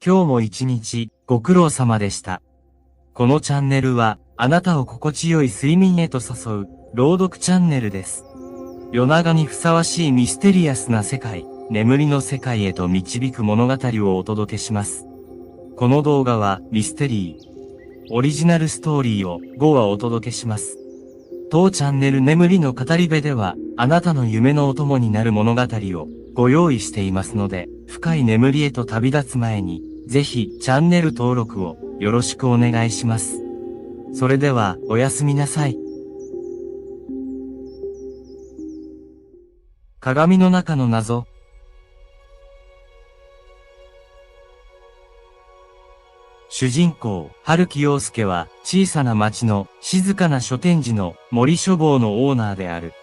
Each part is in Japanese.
今日も一日ご苦労様でした。このチャンネルはあなたを心地よい睡眠へと誘う朗読チャンネルです。夜長にふさわしいミステリアスな世界、眠りの世界へと導く物語をお届けします。この動画はミステリー、オリジナルストーリーを5話お届けします。当チャンネル眠りの語り部ではあなたの夢のお供になる物語をご用意していますので、深い眠りへと旅立つ前にぜひチャンネル登録をよろしくお願いします。それではおやすみなさい。鏡の中の謎。主人公、春木陽介は小さな町の静かな書店寺の森書房のオーナーである。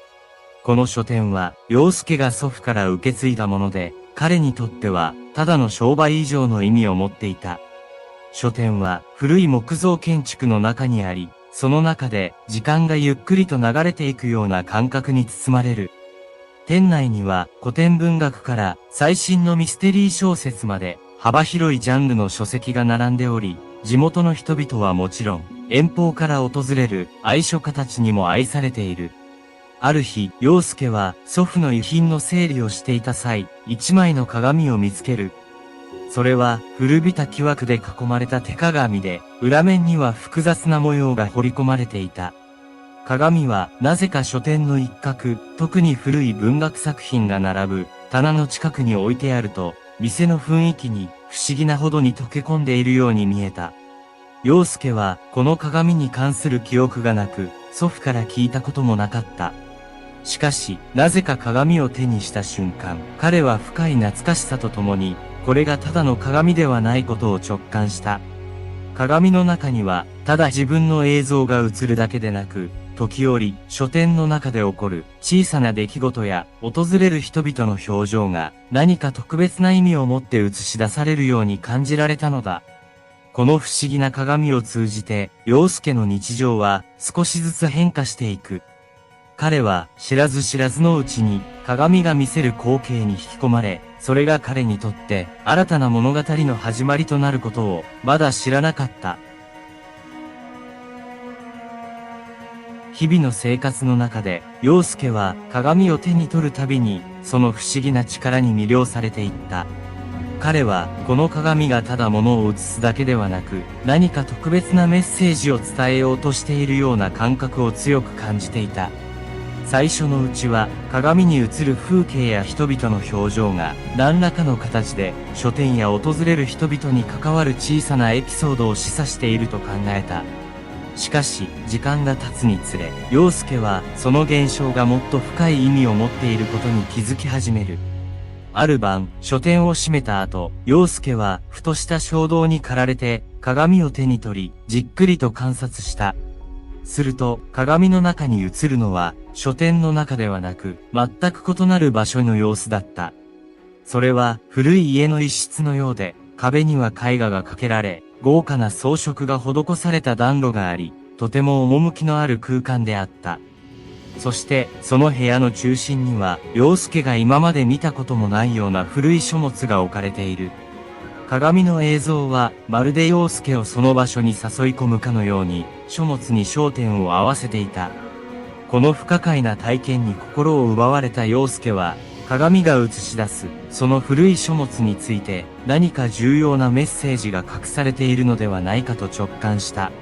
この書店は陽介が祖父から受け継いだもので、彼にとってはただの商売以上の意味を持っていた。書店は古い木造建築の中にあり、その中で時間がゆっくりと流れていくような感覚に包まれる。店内には古典文学から最新のミステリー小説まで幅広いジャンルの書籍が並んでおり、地元の人々はもちろん遠方から訪れる愛書家たちにも愛されている。ある日、陽介は祖父の遺品の整理をしていた際、一枚の鏡を見つける。それは古びた木枠で囲まれた手鏡で、裏面には複雑な模様が彫り込まれていた。鏡はなぜか書店の一角、特に古い文学作品が並ぶ棚の近くに置いてあると、店の雰囲気に不思議なほどに溶け込んでいるように見えた。陽介はこの鏡に関する記憶がなく、祖父から聞いたこともなかった。しかし、なぜか鏡を手にした瞬間、彼は深い懐かしさとともに、これがただの鏡ではないことを直感した。鏡の中には、ただ自分の映像が映るだけでなく、時折、書店の中で起こる小さな出来事や、訪れる人々の表情が、何か特別な意味を持って映し出されるように感じられたのだ。この不思議な鏡を通じて、陽介の日常は少しずつ変化していく。彼は知らず知らずのうちに鏡が見せる光景に引き込まれ、それが彼にとって新たな物語の始まりとなることをまだ知らなかった。日々の生活の中で、陽介は鏡を手に取るたびに、その不思議な力に魅了されていった。彼は、この鏡がただ物を映すだけではなく、何か特別なメッセージを伝えようとしているような感覚を強く感じていた。最初のうちは、鏡に映る風景や人々の表情が、何らかの形で、書店や訪れる人々に関わる小さなエピソードを示唆していると考えた。しかし、時間が経つにつれ、陽介は、その現象がもっと深い意味を持っていることに気づき始める。ある晩、書店を閉めた後、陽介は、ふとした衝動に駆られて、鏡を手に取り、じっくりと観察した。すると、鏡の中に映るのは、書店の中ではなく、全く異なる場所の様子だった。それは、古い家の一室のようで、壁には絵画がかけられ、豪華な装飾が施された暖炉があり、とても趣のある空間であった。そして、その部屋の中心には、陽介が今まで見たこともないような古い書物が置かれている。鏡の映像は、まるで陽介をその場所に誘い込むかのように、書物に焦点を合わせていた。この不可解な体験に心を奪われた陽介は、鏡が映し出す、その古い書物について、何か重要なメッセージが隠されているのではないかと直感した。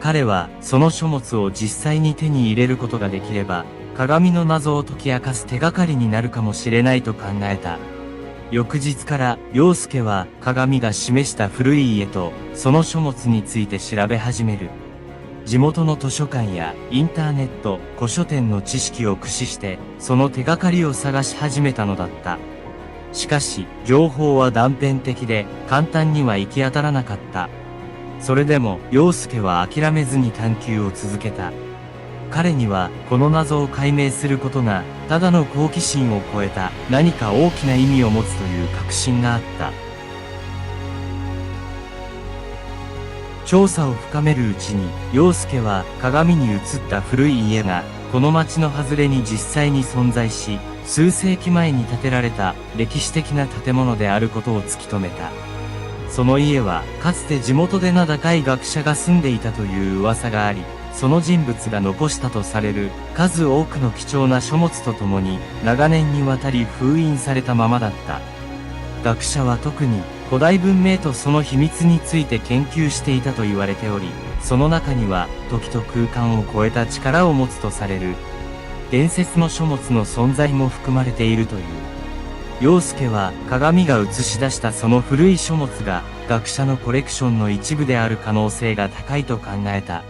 彼は、その書物を実際に手に入れることができれば、鏡の謎を解き明かす手がかりになるかもしれないと考えた。翌日から、陽介は、鏡が示した古い家と、その書物について調べ始める。地元の図書館やインターネット、古書店の知識を駆使して、その手がかりを探し始めたのだった。しかし、情報は断片的で、簡単には行き当たらなかった。それでも、陽介は諦めずに探求を続けた。彼には、この謎を解明することが、ただの好奇心を超えた、何か大きな意味を持つという確信があった。調査を深めるうちに、陽介は鏡に映った古い家が、この町の外れに実際に存在し、数世紀前に建てられた歴史的な建物であることを突き止めた。その家はかつて地元で名高い学者が住んでいたという噂があり、その人物が残したとされる数多くの貴重な書物とともに長年にわたり封印されたままだった。学者は特に古代文明とその秘密について研究していたと言われており、その中には時と空間を超えた力を持つとされる伝説の書物の存在も含まれているという。陽介は鏡が映し出したその古い書物が学者のコレクションの一部である可能性が高いと考えた。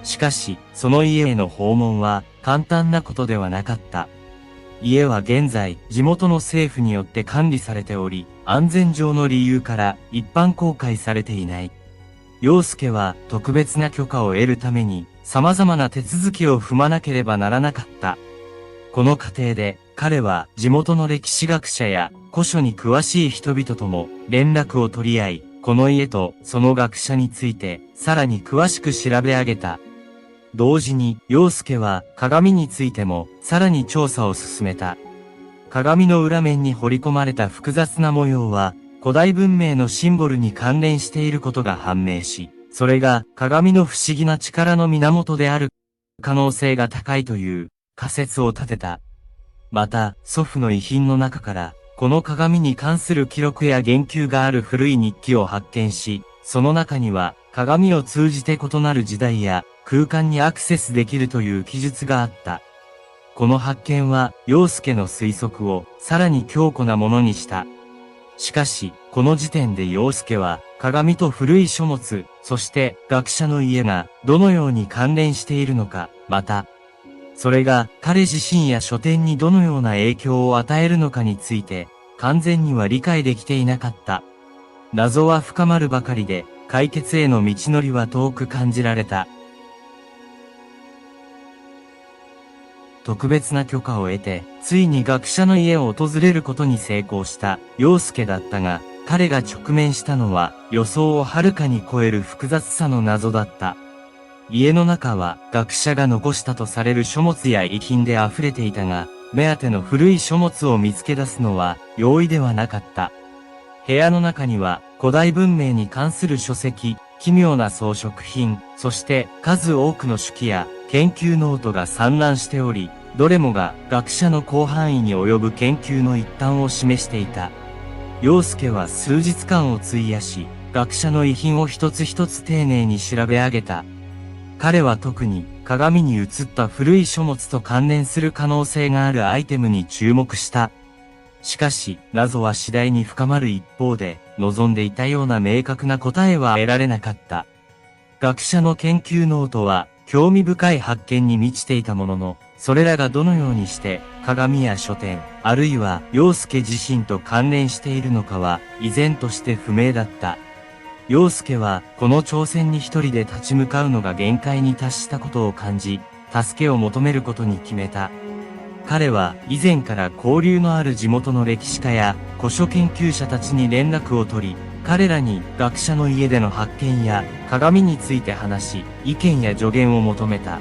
しかし、その家への訪問は簡単なことではなかった。家は現在、地元の政府によって管理されており、安全上の理由から一般公開されていない。陽介は特別な許可を得るために様々な手続きを踏まなければならなかった。この過程で彼は地元の歴史学者や古書に詳しい人々とも連絡を取り合い、この家とその学者についてさらに詳しく調べ上げた。同時に陽介は鏡についてもさらに調査を進めた。鏡の裏面に彫り込まれた複雑な模様は古代文明のシンボルに関連していることが判明し、それが鏡の不思議な力の源である可能性が高いという仮説を立てた。また、祖父の遺品の中からこの鏡に関する記録や言及がある古い日記を発見し、その中には鏡を通じて異なる時代や空間にアクセスできるという記述があった。この発見は陽介の推測をさらに強固なものにした。しかし、この時点で陽介は鏡と古い書物、そして学者の家がどのように関連しているのか、また、それが彼自身や書店にどのような影響を与えるのかについて完全には理解できていなかった。謎は深まるばかりで解決への道のりは遠く感じられた。特別な許可を得て、ついに学者の家を訪れることに成功した陽介だったが、彼が直面したのは予想をはるかに超える複雑さの謎だった。家の中は学者が残したとされる書物や遺品で溢れていたが、目当ての古い書物を見つけ出すのは容易ではなかった。部屋の中には古代文明に関する書籍、奇妙な装飾品、そして数多くの手記や研究ノートが散乱しており、どれもが学者の広範囲に及ぶ研究の一端を示していた。陽介は数日間を費やし、学者の遺品を一つ一つ丁寧に調べ上げた。彼は特に鏡に映った古い書物と関連する可能性があるアイテムに注目した。しかし、謎は次第に深まる一方で、望んでいたような明確な答えは得られなかった。学者の研究ノートは、興味深い発見に満ちていたものの、それらがどのようにして、鏡や書店、あるいは、陽介自身と関連しているのかは、依然として不明だった。陽介は、この挑戦に一人で立ち向かうのが限界に達したことを感じ、助けを求めることに決めた。彼は以前から交流のある地元の歴史家や古書研究者たちに連絡を取り、彼らに学者の家での発見や鏡について話し、意見や助言を求めた。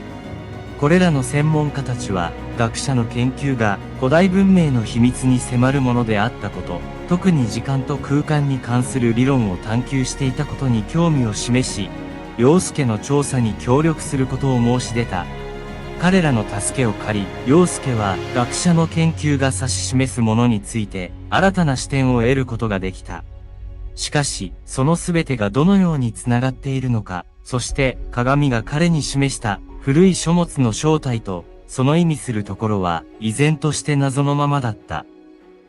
これらの専門家たちは、学者の研究が古代文明の秘密に迫るものであったこと、特に時間と空間に関する理論を探求していたことに興味を示し、陽介の調査に協力することを申し出た。彼らの助けを借り、陽介は学者の研究が指し示すものについて新たな視点を得ることができた。しかし、その全てがどのようにつながっているのか、そして鏡が彼に示した古い書物の正体とその意味するところは依然として謎のままだった。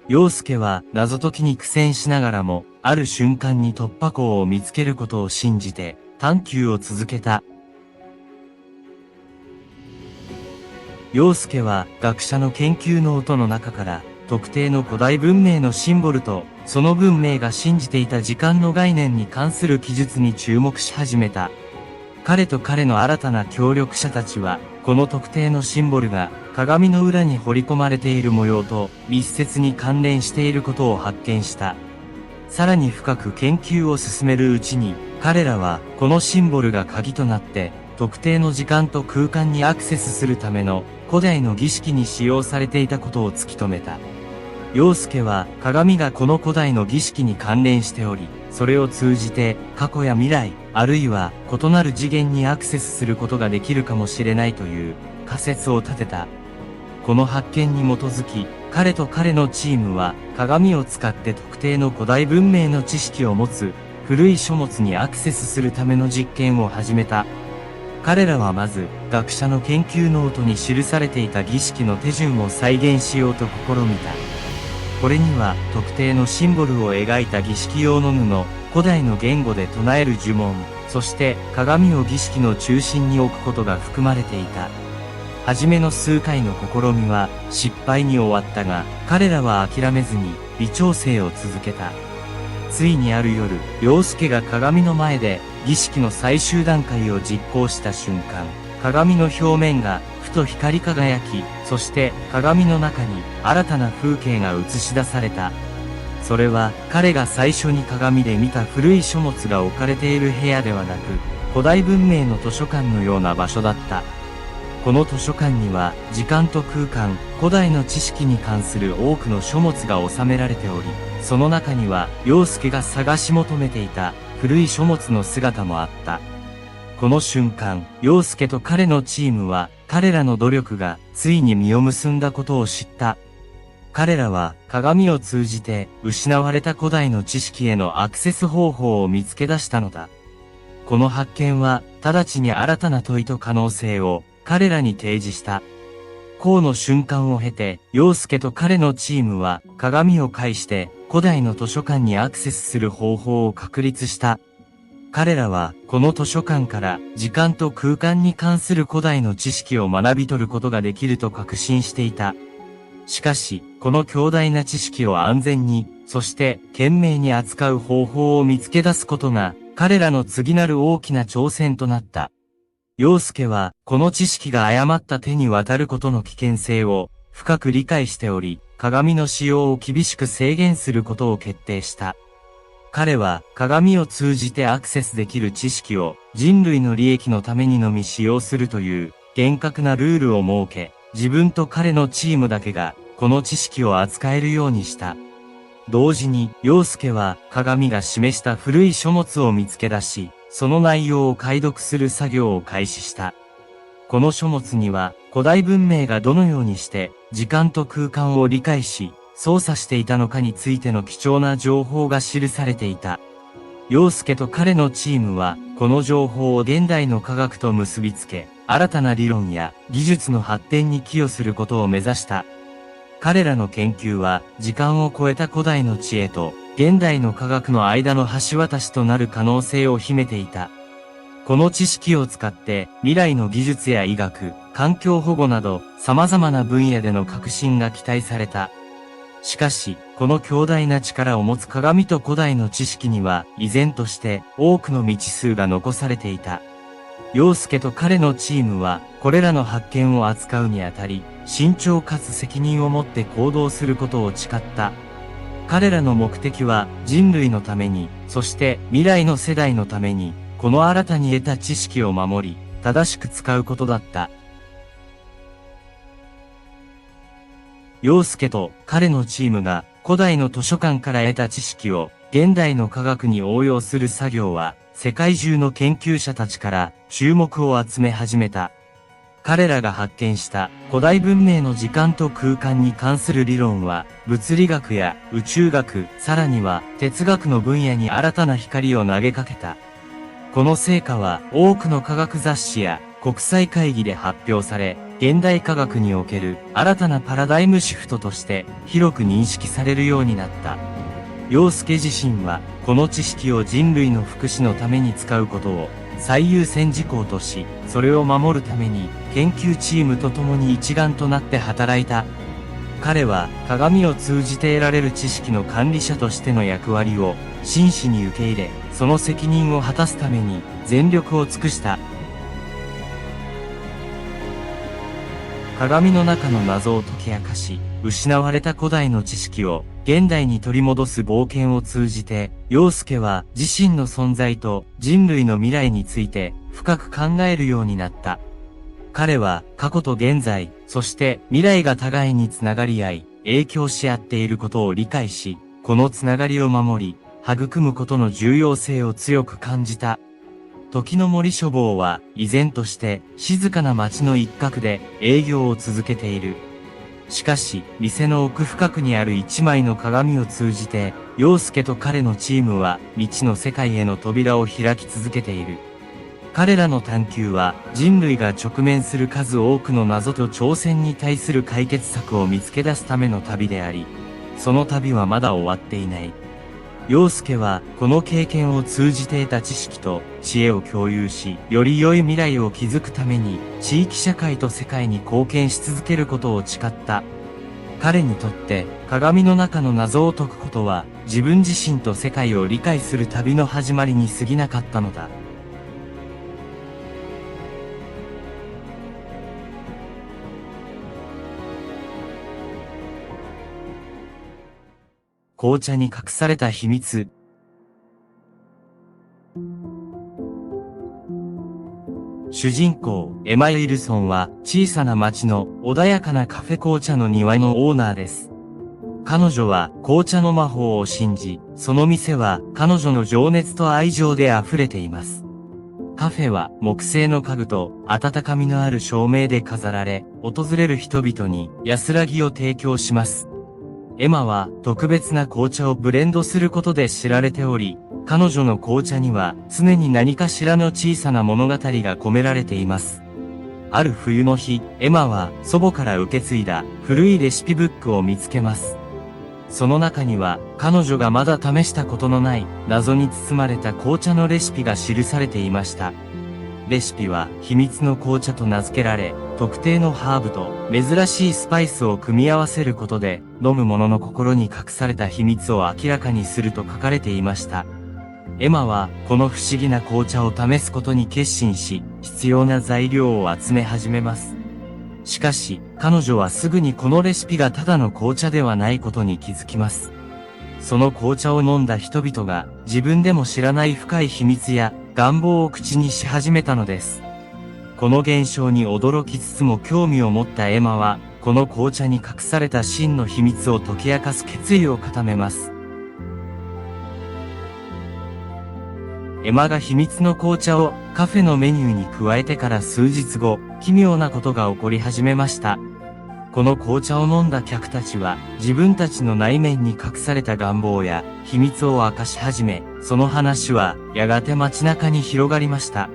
陽介は謎解きに苦戦しながらも、ある瞬間に突破口を見つけることを信じて探求を続けた。陽介は学者の研究ノートの中から特定の古代文明のシンボルとその文明が信じていた時間の概念に関する記述に注目し始めた。彼と彼の新たな協力者たちはこの特定のシンボルが鏡の裏に彫り込まれている模様と密接に関連していることを発見した。さらに深く研究を進めるうちに彼らはこのシンボルが鍵となって特定の時間と空間にアクセスするための古代の儀式に使用されていたことを突き止めた。陽介は鏡がこの古代の儀式に関連しており、それを通じて過去や未来、あるいは異なる次元にアクセスすることができるかもしれないという仮説を立てた。この発見に基づき、彼と彼のチームは鏡を使って特定の古代文明の知識を持つ古い書物にアクセスするための実験を始めた。彼らはまず、学者の研究ノートに記されていた儀式の手順を再現しようと試みた。これには、特定のシンボルを描いた儀式用の布、古代の言語で唱える呪文、そして鏡を儀式の中心に置くことが含まれていた。初めの数回の試みは失敗に終わったが、彼らは諦めずに微調整を続けた。ついにある夜、陽介が鏡の前で儀式の最終段階を実行した瞬間、鏡の表面がふと光り輝き、そして鏡の中に新たな風景が映し出された。それは彼が最初に鏡で見た古い書物が置かれている部屋ではなく、古代文明の図書館のような場所だった。この図書館には時間と空間、古代の知識に関する多くの書物が収められており、その中には陽介が探し求めていた古い書物の姿もあった。この瞬間、陽介と彼のチームは彼らの努力がついに実を結んだことを知った。彼らは鏡を通じて失われた古代の知識へのアクセス方法を見つけ出したのだ。この発見は直ちに新たな問いと可能性を彼らに提示した。この瞬間を経て、陽介と彼のチームは鏡を介して古代の図書館にアクセスする方法を確立した。彼らはこの図書館から時間と空間に関する古代の知識を学び取ることができると確信していた。しかし、この強大な知識を安全に、そして懸命に扱う方法を見つけ出すことが彼らの次なる大きな挑戦となった。陽介は、この知識が誤った手に渡ることの危険性を深く理解しており、鏡の使用を厳しく制限することを決定した。彼は、鏡を通じてアクセスできる知識を人類の利益のためにのみ使用するという厳格なルールを設け、自分と彼のチームだけがこの知識を扱えるようにした。同時に、陽介は鏡が示した古い書物を見つけ出し、その内容を解読する作業を開始した。この書物には、古代文明がどのようにして、時間と空間を理解し、操作していたのかについての貴重な情報が記されていた。陽介と彼のチームは、この情報を現代の科学と結びつけ、新たな理論や技術の発展に寄与することを目指した。彼らの研究は、時間を超えた古代の知恵と、現代の科学の間の橋渡しとなる可能性を秘めていた。この知識を使って未来の技術や医学、環境保護など様々な分野での革新が期待された。しかし、この強大な力を持つ鏡と古代の知識には依然として多くの未知数が残されていた。陽介と彼のチームはこれらの発見を扱うにあたり、慎重かつ責任を持って行動することを誓った。彼らの目的は人類のために、そして未来の世代のために、この新たに得た知識を守り、正しく使うことだった。陽介と彼のチームが古代の図書館から得た知識を現代の科学に応用する作業は、世界中の研究者たちから注目を集め始めた。彼らが発見した古代文明の時間と空間に関する理論は物理学や宇宙学、さらには哲学の分野に新たな光を投げかけた。この成果は多くの科学雑誌や国際会議で発表され、現代科学における新たなパラダイムシフトとして広く認識されるようになった。陽介自身はこの知識を人類の福祉のために使うことを最優先事項とし、それを守るために研究チームと共に一丸となって働いた。彼は鏡を通じて得られる知識の管理者としての役割を真摯に受け入れ、その責任を果たすために全力を尽くした。鏡の中の謎を解き明かし、失われた古代の知識を現代に取り戻す冒険を通じて、陽介は自身の存在と人類の未来について深く考えるようになった。彼は過去と現在、そして未来が互いにつながり合い、影響し合っていることを理解し、このつながりを守り、育むことの重要性を強く感じた。時の森書房は依然として静かな町の一角で営業を続けている。しかし、店の奥深くにある一枚の鏡を通じて、陽介と彼のチームは未知の世界への扉を開き続けている。彼らの探求は人類が直面する数多くの謎と挑戦に対する解決策を見つけ出すための旅であり、その旅はまだ終わっていない。陽介はこの経験を通じて得た知識と知恵を共有し、より良い未来を築くために地域社会と世界に貢献し続けることを誓った。彼にとって鏡の中の謎を解くことは自分自身と世界を理解する旅の始まりに過ぎなかったのだ。紅茶に隠された秘密。主人公、エマ・ウィルソンは小さな町の穏やかなカフェ紅茶の庭のオーナーです。彼女は紅茶の魔法を信じ、その店は彼女の情熱と愛情で溢れています。カフェは木製の家具と温かみのある照明で飾られ、訪れる人々に安らぎを提供します。エマは特別な紅茶をブレンドすることで知られており、彼女の紅茶には常に何かしらの小さな物語が込められています。ある冬の日、エマは祖母から受け継いだ古いレシピブックを見つけます。その中には彼女がまだ試したことのない謎に包まれた紅茶のレシピが記されていました。レシピは秘密の紅茶と名付けられ、特定のハーブと珍しいスパイスを組み合わせることで、飲む者の心に隠された秘密を明らかにすると書かれていました。エマはこの不思議な紅茶を試すことに決心し、必要な材料を集め始めます。しかし、彼女はすぐにこのレシピがただの紅茶ではないことに気づきます。その紅茶を飲んだ人々が自分でも知らない深い秘密や願望を口にし始めたのです。この現象に驚きつつも興味を持ったエマは、この紅茶に隠された真の秘密を解き明かす決意を固めます。エマが秘密の紅茶をカフェのメニューに加えてから数日後、奇妙なことが起こり始めました。この紅茶を飲んだ客たちは、自分たちの内面に隠された願望や秘密を明かし始め、その話はやがて街中に広がりました。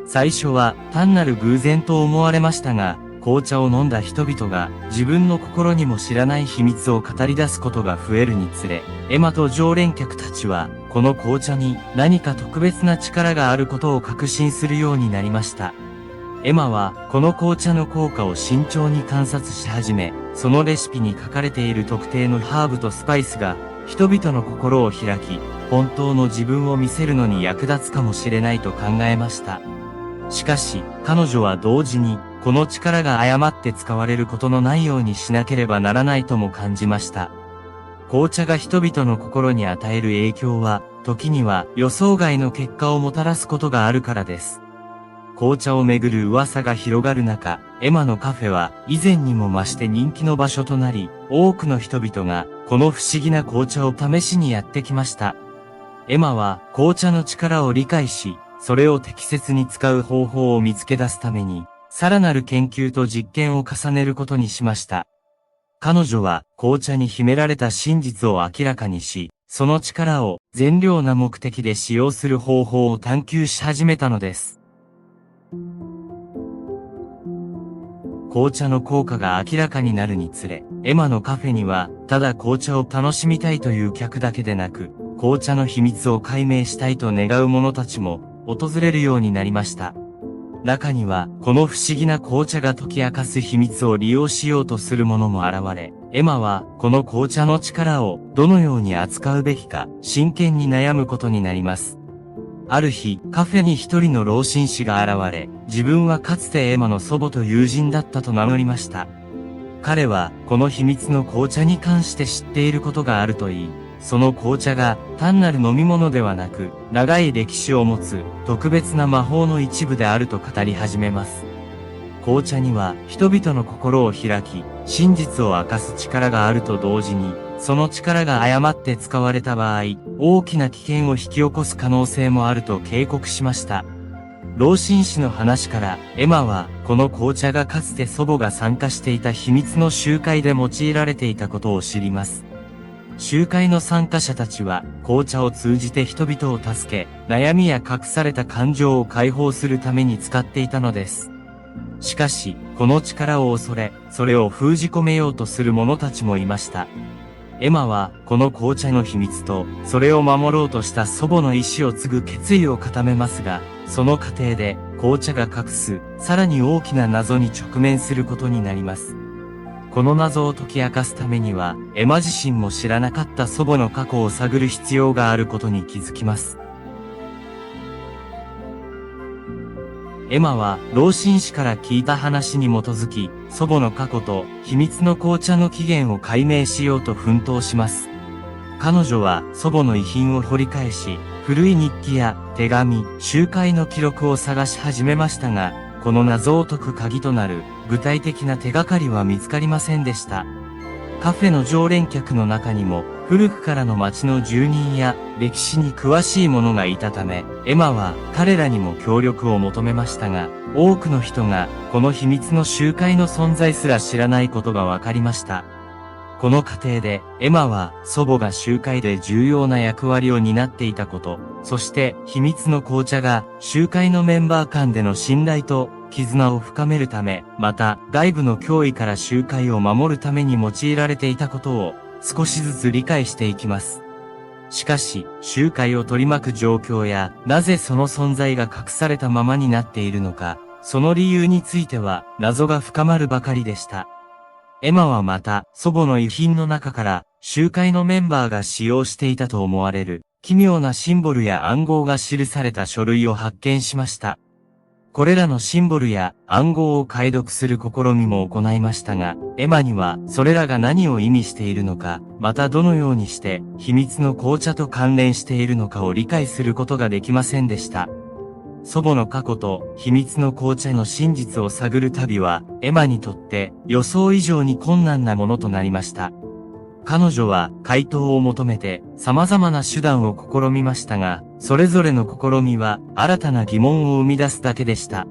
最初は単なる偶然と思われましたが、紅茶を飲んだ人々が自分の心にも知らない秘密を語り出すことが増えるにつれ、エマと常連客たちは、この紅茶に何か特別な力があることを確信するようになりました。エマはこの紅茶の効果を慎重に観察し始め、そのレシピに書かれている特定のハーブとスパイスが人々の心を開き、本当の自分を見せるのに役立つかもしれないと考えました。しかし、彼女は同時に、この力が誤って使われることのないようにしなければならないとも感じました。紅茶が人々の心に与える影響は、時には予想外の結果をもたらすことがあるからです。紅茶をめぐる噂が広がる中、エマのカフェは以前にも増して人気の場所となり、多くの人々がこの不思議な紅茶を試しにやってきました。エマは紅茶の力を理解し、それを適切に使う方法を見つけ出すために、さらなる研究と実験を重ねることにしました。彼女は紅茶に秘められた真実を明らかにし、その力を善良な目的で使用する方法を探求し始めたのです。紅茶の効果が明らかになるにつれ、エマのカフェには、ただ紅茶を楽しみたいという客だけでなく、紅茶の秘密を解明したいと願う者たちも訪れるようになりました。中には、この不思議な紅茶が解き明かす秘密を利用しようとする者も現れ、エマは、この紅茶の力をどのように扱うべきか、真剣に悩むことになります。ある日、カフェに一人の老紳士が現れ、自分はかつてエマの祖母と友人だったと名乗りました。彼は、この秘密の紅茶に関して知っていることがあると言い、その紅茶が単なる飲み物ではなく、長い歴史を持つ特別な魔法の一部であると語り始めます。紅茶には人々の心を開き、真実を明かす力があると同時に、その力が誤って使われた場合、大きな危険を引き起こす可能性もあると警告しました。老紳士の話から、エマは、この紅茶がかつて祖母が参加していた秘密の集会で用いられていたことを知ります。集会の参加者たちは、紅茶を通じて人々を助け、悩みや隠された感情を解放するために使っていたのです。しかし、この力を恐れ、それを封じ込めようとする者たちもいました。エマは、この紅茶の秘密と、それを守ろうとした祖母の意志を継ぐ決意を固めますが、その過程で、紅茶が隠す、さらに大きな謎に直面することになります。この謎を解き明かすためには、エマ自身も知らなかった祖母の過去を探る必要があることに気づきます。エマは、老紳士から聞いた話に基づき、祖母の過去と秘密の紅茶の起源を解明しようと奮闘します。彼女は祖母の遺品を掘り返し、古い日記や手紙、集会の記録を探し始めましたが、この謎を解く鍵となる具体的な手がかりは見つかりませんでした。カフェの常連客の中にも、古くからの町の住人や歴史に詳しい者がいたため、エマは彼らにも協力を求めましたが、多くの人がこの秘密の集会の存在すら知らないことが分かりました。この過程で、エマは祖母が集会で重要な役割を担っていたこと、そして秘密の紅茶が集会のメンバー間での信頼と絆を深めるため、また外部の脅威から集会を守るために用いられていたことを少しずつ理解していきます。しかし、集会を取り巻く状況や、なぜその存在が隠されたままになっているのか、その理由については謎が深まるばかりでした。エマはまた、祖母の遺品の中から、集会のメンバーが使用していたと思われる、奇妙なシンボルや暗号が記された書類を発見しました。これらのシンボルや暗号を解読する試みも行いましたが、エマにはそれらが何を意味しているのか、またどのようにして秘密の紅茶と関連しているのかを理解することができませんでした。祖母の過去と秘密の紅茶の真実を探る旅は、エマにとって予想以上に困難なものとなりました。彼女は回答を求めて様々な手段を試みましたが、それぞれの試みは新たな疑問を生み出すだけでした。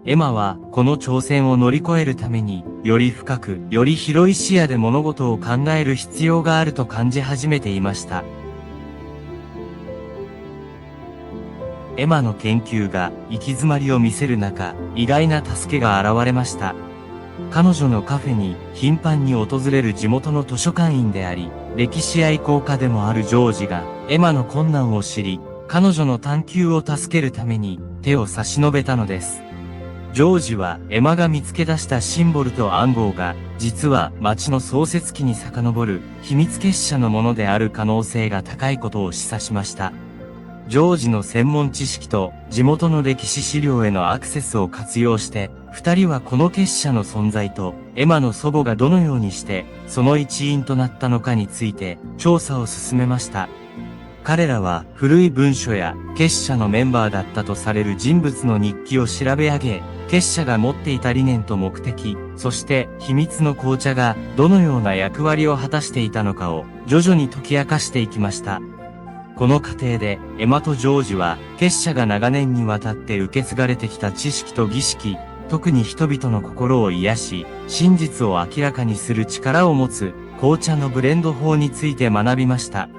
エマはこの挑戦を乗り越えるために、より深く、より広い視野で物事を考える必要があると感じ始めていました。エマの研究が行き詰まりを見せる中、意外な助けが現れました。彼女のカフェに頻繁に訪れる地元の図書館員であり、歴史愛好家でもあるジョージが、エマの困難を知り、彼女の探求を助けるために手を差し伸べたのです。ジョージはエマが見つけ出したシンボルと暗号が、実は町の創設期に遡る秘密結社のものである可能性が高いことを示唆しました。ジョージの専門知識と地元の歴史資料へのアクセスを活用して、二人はこの結社の存在と、エマの祖母がどのようにして、その一員となったのかについて、調査を進めました。彼らは、古い文書や、結社のメンバーだったとされる人物の日記を調べ上げ、結社が持っていた理念と目的、そして秘密の紅茶がどのような役割を果たしていたのかを徐々に解き明かしていきました。この過程で、エマとジョージは、結社が長年にわたって受け継がれてきた知識と儀式、特に人々の心を癒し、真実を明らかにする力を持つ、紅茶のブレンド法について学びました。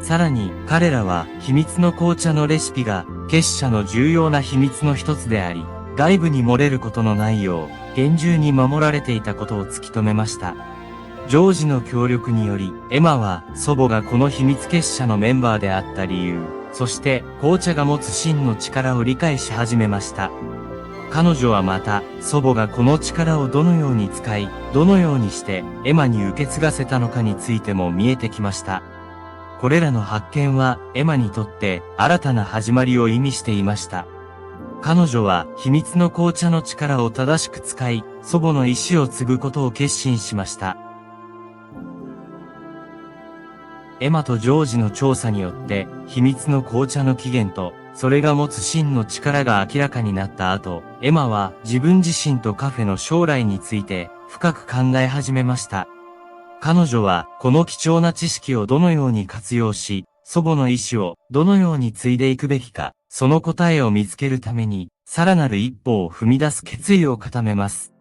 さらに、彼らは、秘密の紅茶のレシピが、結社の重要な秘密の一つであり、外部に漏れることのないよう、厳重に守られていたことを突き止めました。ジョージの協力により、エマは祖母がこの秘密結社のメンバーであった理由、そして紅茶が持つ真の力を理解し始めました。彼女はまた、祖母がこの力をどのように使い、どのようにしてエマに受け継がせたのかについても見えてきました。これらの発見は、エマにとって新たな始まりを意味していました。彼女は秘密の紅茶の力を正しく使い、祖母の意志を継ぐことを決心しました。エマとジョージの調査によって、秘密の紅茶の起源と、それが持つ真の力が明らかになった後、エマは自分自身とカフェの将来について深く考え始めました。彼女はこの貴重な知識をどのように活用し、祖母の意志をどのように継いでいくべきか、その答えを見つけるために、さらなる一歩を踏み出す決意を固めます。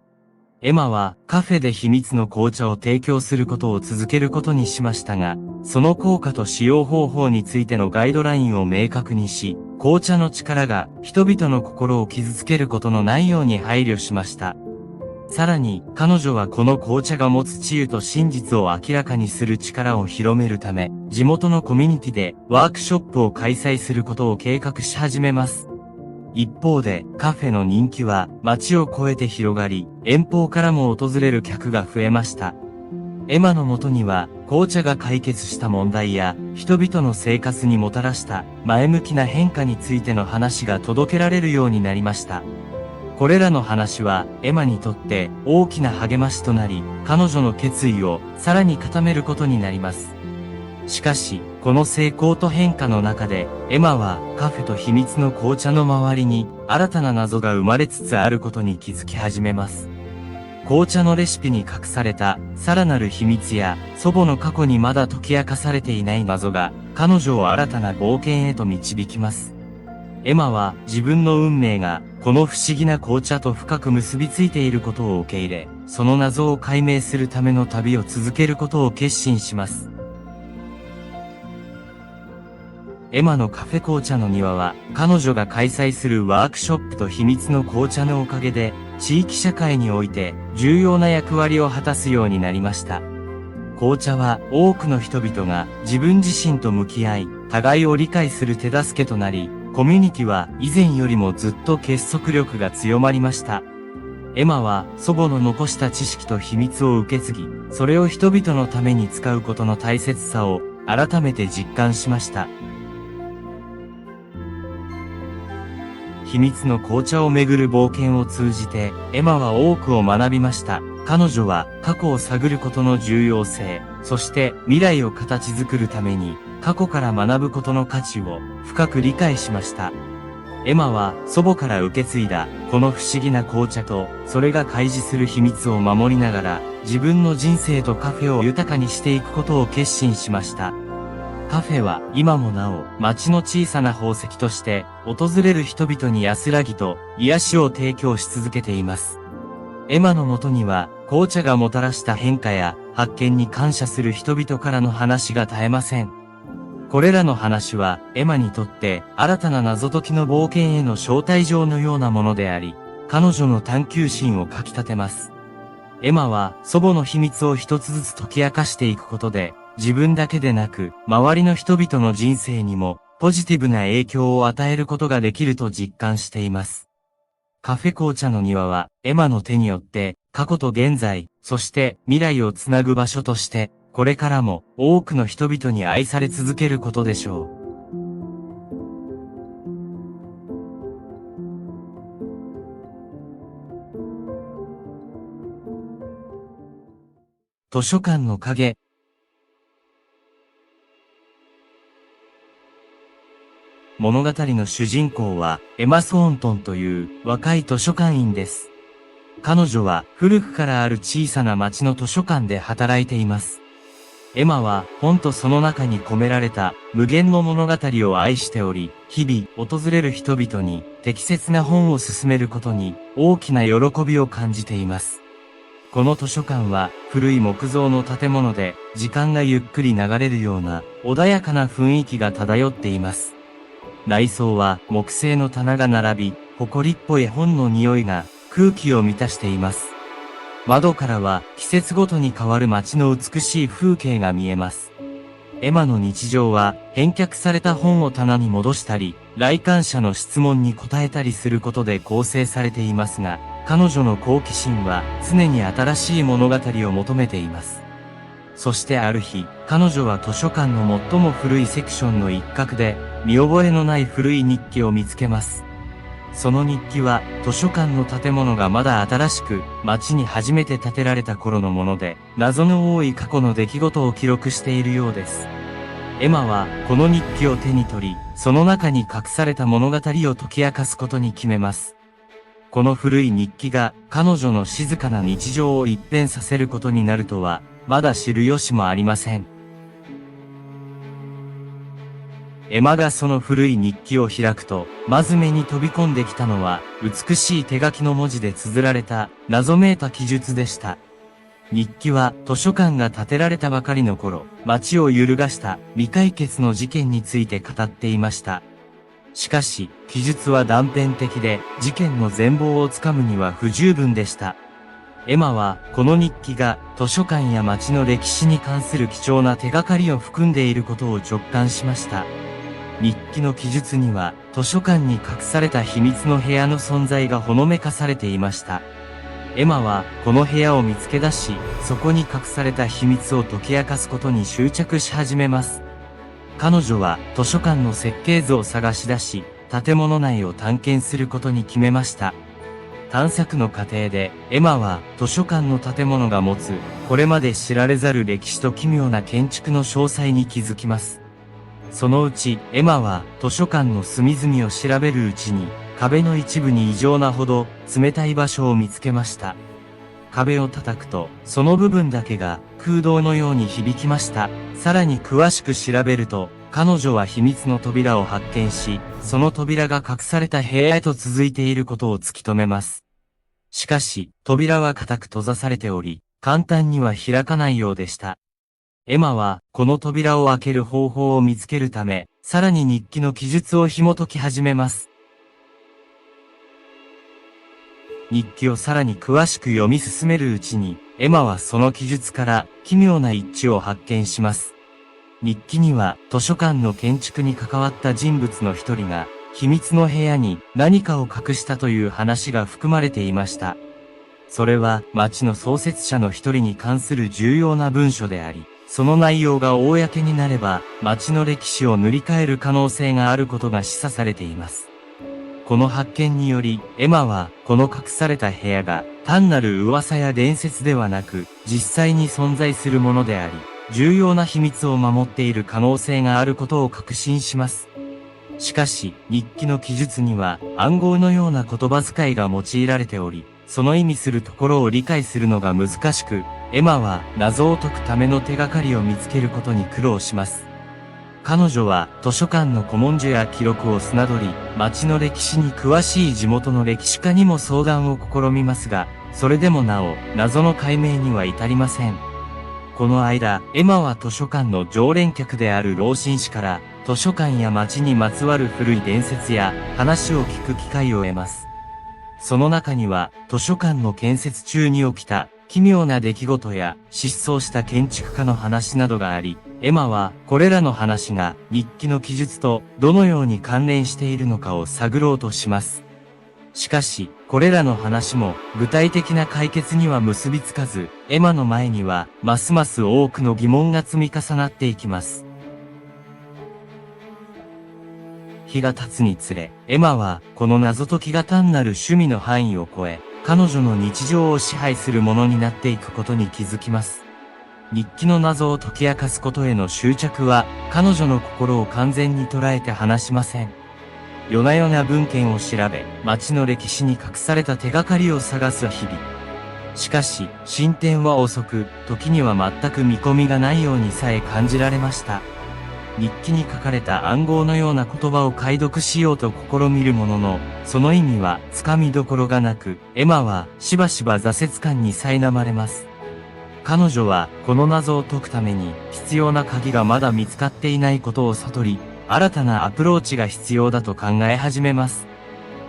エマはカフェで秘密の紅茶を提供することを続けることにしましたが、その効果と使用方法についてのガイドラインを明確にし、紅茶の力が人々の心を傷つけることのないように配慮しました。さらに、彼女はこの紅茶が持つ治癒と真実を明らかにする力を広めるため、地元のコミュニティでワークショップを開催することを計画し始めます。一方で、カフェの人気は街を越えて広がり、遠方からも訪れる客が増えました。エマのもとには、紅茶が解決した問題や、人々の生活にもたらした前向きな変化についての話が届けられるようになりました。これらの話は、エマにとって大きな励ましとなり、彼女の決意をさらに固めることになります。しかし、この成功と変化の中で、エマはカフェと秘密の紅茶の周りに新たな謎が生まれつつあることに気づき始めます。紅茶のレシピに隠されたさらなる秘密や祖母の過去にまだ解き明かされていない謎が彼女を新たな冒険へと導きます。エマは自分の運命がこの不思議な紅茶と深く結びついていることを受け入れ、その謎を解明するための旅を続けることを決心します。エマのカフェ紅茶の庭は、彼女が開催するワークショップと秘密の紅茶のおかげで、地域社会において重要な役割を果たすようになりました。紅茶は多くの人々が自分自身と向き合い、互いを理解する手助けとなり、コミュニティは以前よりもずっと結束力が強まりました。エマは祖母の残した知識と秘密を受け継ぎ、それを人々のために使うことの大切さを改めて実感しました。秘密の紅茶をめぐる冒険を通じて、エマは多くを学びました。彼女は過去を探ることの重要性、そして未来を形作るために、過去から学ぶことの価値を深く理解しました。エマは祖母から受け継いだこの不思議な紅茶と、それが開示する秘密を守りながら、自分の人生とカフェを豊かにしていくことを決心しました。カフェは今もなお街の小さな宝石として訪れる人々に安らぎと癒しを提供し続けています。エマのもとには紅茶がもたらした変化や発見に感謝する人々からの話が絶えません。これらの話はエマにとって新たな謎解きの冒険への招待状のようなものであり、彼女の探求心をかき立てます。エマは祖母の秘密を一つずつ解き明かしていくことで、自分だけでなく、周りの人々の人生にも、ポジティブな影響を与えることができると実感しています。カフェ紅茶の庭は、エマの手によって、過去と現在、そして未来をつなぐ場所として、これからも多くの人々に愛され続けることでしょう。図書館の影。物語の主人公はエマ・ソーントンという若い図書館員です。彼女は古くからある小さな町の図書館で働いています。エマは本とその中に込められた無限の物語を愛しており、日々訪れる人々に適切な本を勧めることに大きな喜びを感じています。この図書館は古い木造の建物で時間がゆっくり流れるような穏やかな雰囲気が漂っています。内装は木製の棚が並び、埃っぽい本の匂いが空気を満たしています。窓からは季節ごとに変わる街の美しい風景が見えます。エマの日常は返却された本を棚に戻したり、来館者の質問に答えたりすることで構成されていますが、彼女の好奇心は常に新しい物語を求めています。そしてある日、彼女は図書館の最も古いセクションの一角で、見覚えのない古い日記を見つけます。その日記は、図書館の建物がまだ新しく、町に初めて建てられた頃のもので、謎の多い過去の出来事を記録しているようです。エマは、この日記を手に取り、その中に隠された物語を解き明かすことに決めます。この古い日記が、彼女の静かな日常を一変させることになるとは、まだ知る由もありません。エマがその古い日記を開くと、まず目に飛び込んできたのは、美しい手書きの文字で綴られた、謎めいた記述でした。日記は、図書館が建てられたばかりの頃、街を揺るがした未解決の事件について語っていました。しかし、記述は断片的で、事件の全貌をつかむには不十分でした。エマは、この日記が、図書館や街の歴史に関する貴重な手がかりを含んでいることを直感しました。日記の記述には、図書館に隠された秘密の部屋の存在がほのめかされていました。エマは、この部屋を見つけ出し、そこに隠された秘密を解き明かすことに執着し始めます。彼女は、図書館の設計図を探し出し、建物内を探検することに決めました。探索の過程で、エマは、図書館の建物が持つ、これまで知られざる歴史と奇妙な建築の詳細に気づきます。そのうち、エマは図書館の隅々を調べるうちに、壁の一部に異常なほど冷たい場所を見つけました。壁を叩くと、その部分だけが空洞のように響きました。さらに詳しく調べると、彼女は秘密の扉を発見し、その扉が隠された部屋へと続いていることを突き止めます。しかし、扉は固く閉ざされており、簡単には開かないようでした。エマは、この扉を開ける方法を見つけるため、さらに日記の記述を紐解き始めます。日記をさらに詳しく読み進めるうちに、エマはその記述から奇妙な一致を発見します。日記には、図書館の建築に関わった人物の一人が、秘密の部屋に何かを隠したという話が含まれていました。それは、町の創設者の一人に関する重要な文書であり、その内容が公になれば、町の歴史を塗り替える可能性があることが示唆されています。この発見により、エマは、この隠された部屋が、単なる噂や伝説ではなく、実際に存在するものであり、重要な秘密を守っている可能性があることを確信します。しかし、日記の記述には、暗号のような言葉遣いが用いられており、その意味するところを理解するのが難しく、エマは謎を解くための手がかりを見つけることに苦労します。彼女は図書館の古文書や記録を砂取り、町の歴史に詳しい地元の歴史家にも相談を試みますが、それでもなお、謎の解明には至りません。この間、エマは図書館の常連客である老紳士から、図書館や町にまつわる古い伝説や話を聞く機会を得ます。その中には、図書館の建設中に起きた奇妙な出来事や失踪した建築家の話などがあり、エマはこれらの話が日記の記述とどのように関連しているのかを探ろうとします。しかし、これらの話も具体的な解決には結びつかず、エマの前にはますます多くの疑問が積み重なっていきます。日が経つにつれ、エマはこの謎解きが単なる趣味の範囲を超え、彼女の日常を支配するものになっていくことに気づきます。日記の謎を解き明かすことへの執着は、彼女の心を完全に捉えて離しません。夜な夜な文献を調べ、町の歴史に隠された手がかりを探す日々。しかし、進展は遅く、時には全く見込みがないようにさえ感じられました。日記に書かれた暗号のような言葉を解読しようと試みるものの、その意味はつかみどころがなく、エマはしばしば挫折感に苛まれます。彼女はこの謎を解くために必要な鍵がまだ見つかっていないことを悟り、新たなアプローチが必要だと考え始めます。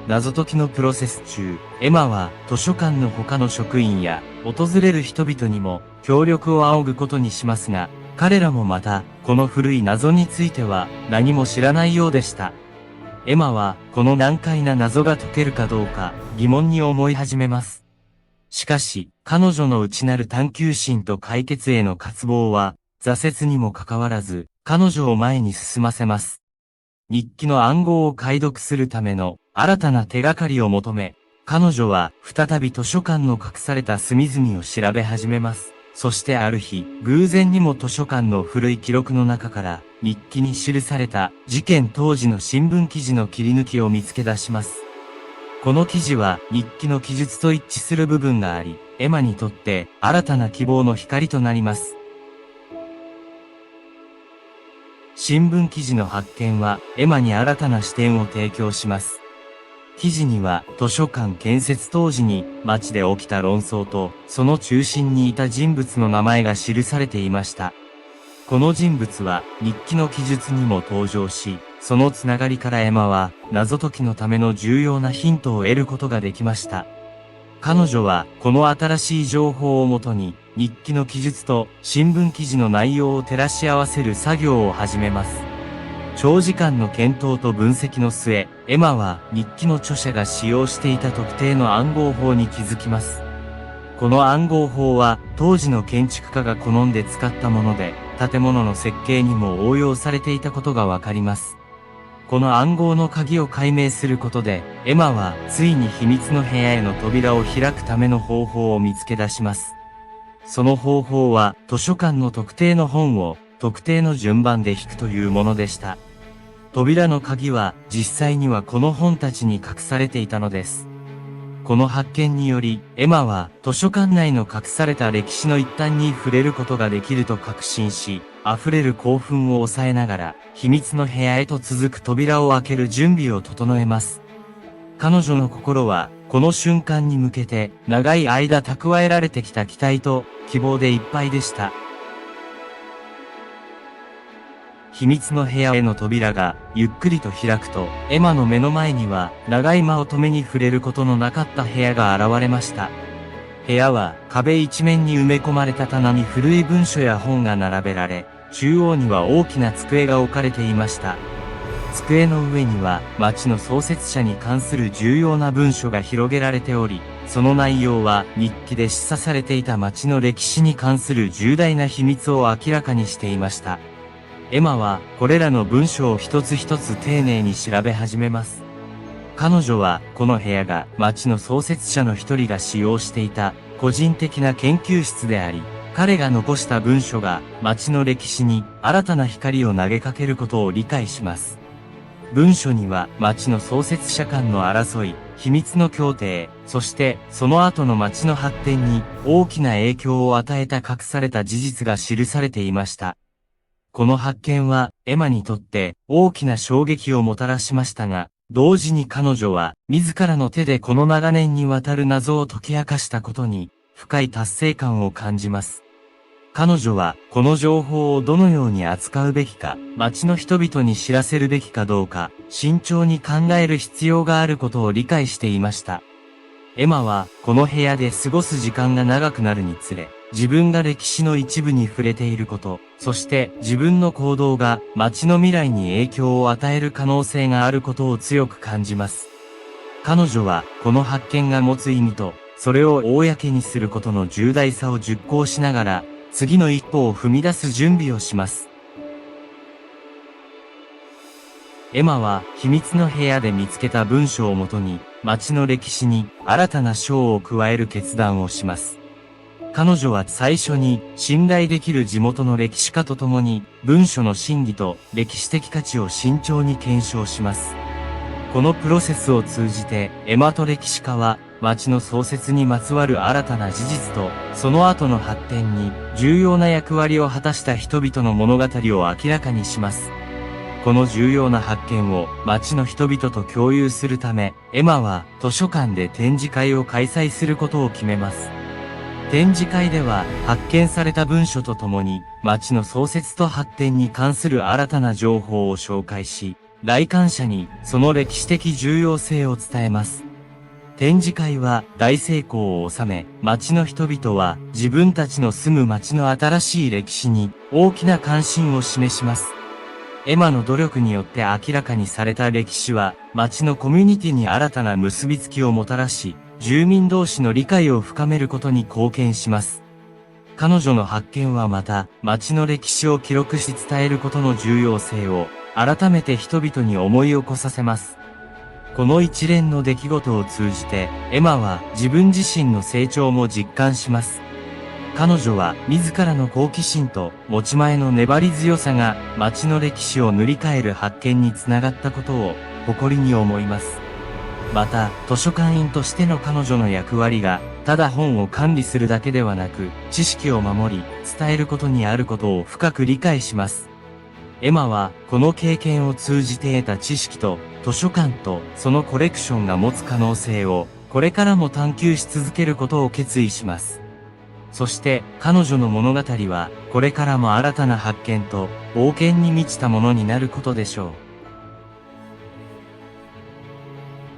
謎解きのプロセス中、エマは図書館の他の職員や訪れる人々にも協力を仰ぐことにしますが、彼らもまた、この古い謎については何も知らないようでした。エマは、この難解な謎が解けるかどうか疑問に思い始めます。しかし、彼女の内なる探求心と解決への渇望は、挫折にもかかわらず、彼女を前に進ませます。日記の暗号を解読するための新たな手がかりを求め、彼女は再び図書館の隠された隅々を調べ始めます。そしてある日、偶然にも図書館の古い記録の中から日記に記された事件当時の新聞記事の切り抜きを見つけ出します。この記事は日記の記述と一致する部分があり、エマにとって新たな希望の光となります。新聞記事の発見はエマに新たな視点を提供します。記事には図書館建設当時に町で起きた論争とその中心にいた人物の名前が記されていました。この人物は日記の記述にも登場し、そのつながりからエマは謎解きのための重要なヒントを得ることができました。彼女はこの新しい情報をもとに日記の記述と新聞記事の内容を照らし合わせる作業を始めます。長時間の検討と分析の末、エマは日記の著者が使用していた特定の暗号法に気づきます。この暗号法は当時の建築家が好んで使ったもので、建物の設計にも応用されていたことがわかります。この暗号の鍵を解明することで、エマはついに秘密の部屋への扉を開くための方法を見つけ出します。その方法は図書館の特定の本を特定の順番で引くというものでした。扉の鍵は実際にはこの本たちに隠されていたのです。この発見により、エマは図書館内の隠された歴史の一端に触れることができると確信し、溢れる興奮を抑えながら、秘密の部屋へと続く扉を開ける準備を整えます。彼女の心は、この瞬間に向けて、長い間蓄えられてきた期待と希望でいっぱいでした。秘密の部屋への扉がゆっくりと開くと、エマの目の前には長い間を止めに触れることのなかった部屋が現れました。部屋は壁一面に埋め込まれた棚に古い文書や本が並べられ、中央には大きな机が置かれていました。机の上には町の創設者に関する重要な文書が広げられており、その内容は日記で示唆されていた町の歴史に関する重大な秘密を明らかにしていました。エマはこれらの文章を一つ一つ丁寧に調べ始めます。彼女はこの部屋が町の創設者の一人が使用していた個人的な研究室であり、彼が残した文書が町の歴史に新たな光を投げかけることを理解します。文書には町の創設者間の争い、秘密の協定、そしてその後の町の発展に大きな影響を与えた隠された事実が記されていました。この発見はエマにとって大きな衝撃をもたらしましたが、同時に彼女は自らの手でこの長年にわたる謎を解き明かしたことに深い達成感を感じます。彼女はこの情報をどのように扱うべきか、町の人々に知らせるべきかどうか、慎重に考える必要があることを理解していました。エマはこの部屋で過ごす時間が長くなるにつれ、自分が歴史の一部に触れていること、そして自分の行動が町の未来に影響を与える可能性があることを強く感じます。彼女はこの発見が持つ意味と、それを公にすることの重大さを熟考しながら、次の一歩を踏み出す準備をします。エマは秘密の部屋で見つけた文章をもとに、町の歴史に新たな章を加える決断をします。彼女は最初に信頼できる地元の歴史家と共に文書の真偽と歴史的価値を慎重に検証します。このプロセスを通じてエマと歴史家は町の創設にまつわる新たな事実とその後の発展に重要な役割を果たした人々の物語を明らかにします。この重要な発見を町の人々と共有するため、エマは図書館で展示会を開催することを決めます。展示会では発見された文書とともに町の創設と発展に関する新たな情報を紹介し、来館者にその歴史的重要性を伝えます。展示会は大成功を収め、町の人々は自分たちの住む町の新しい歴史に大きな関心を示します。エマの努力によって明らかにされた歴史は町のコミュニティに新たな結びつきをもたらし、住民同士の理解を深めることに貢献します。彼女の発見はまた、町の歴史を記録し伝えることの重要性を、改めて人々に思い起こさせます。この一連の出来事を通じて、エマは自分自身の成長も実感します。彼女は自らの好奇心と持ち前の粘り強さが町の歴史を塗り替える発見につながったことを誇りに思います。また、図書館員としての彼女の役割がただ本を管理するだけではなく、知識を守り、伝えることにあることを深く理解します。エマは、この経験を通じて得た知識と、図書館と、そのコレクションが持つ可能性を、これからも探求し続けることを決意します。そして、彼女の物語は、これからも新たな発見と、冒険に満ちたものになることでしょう。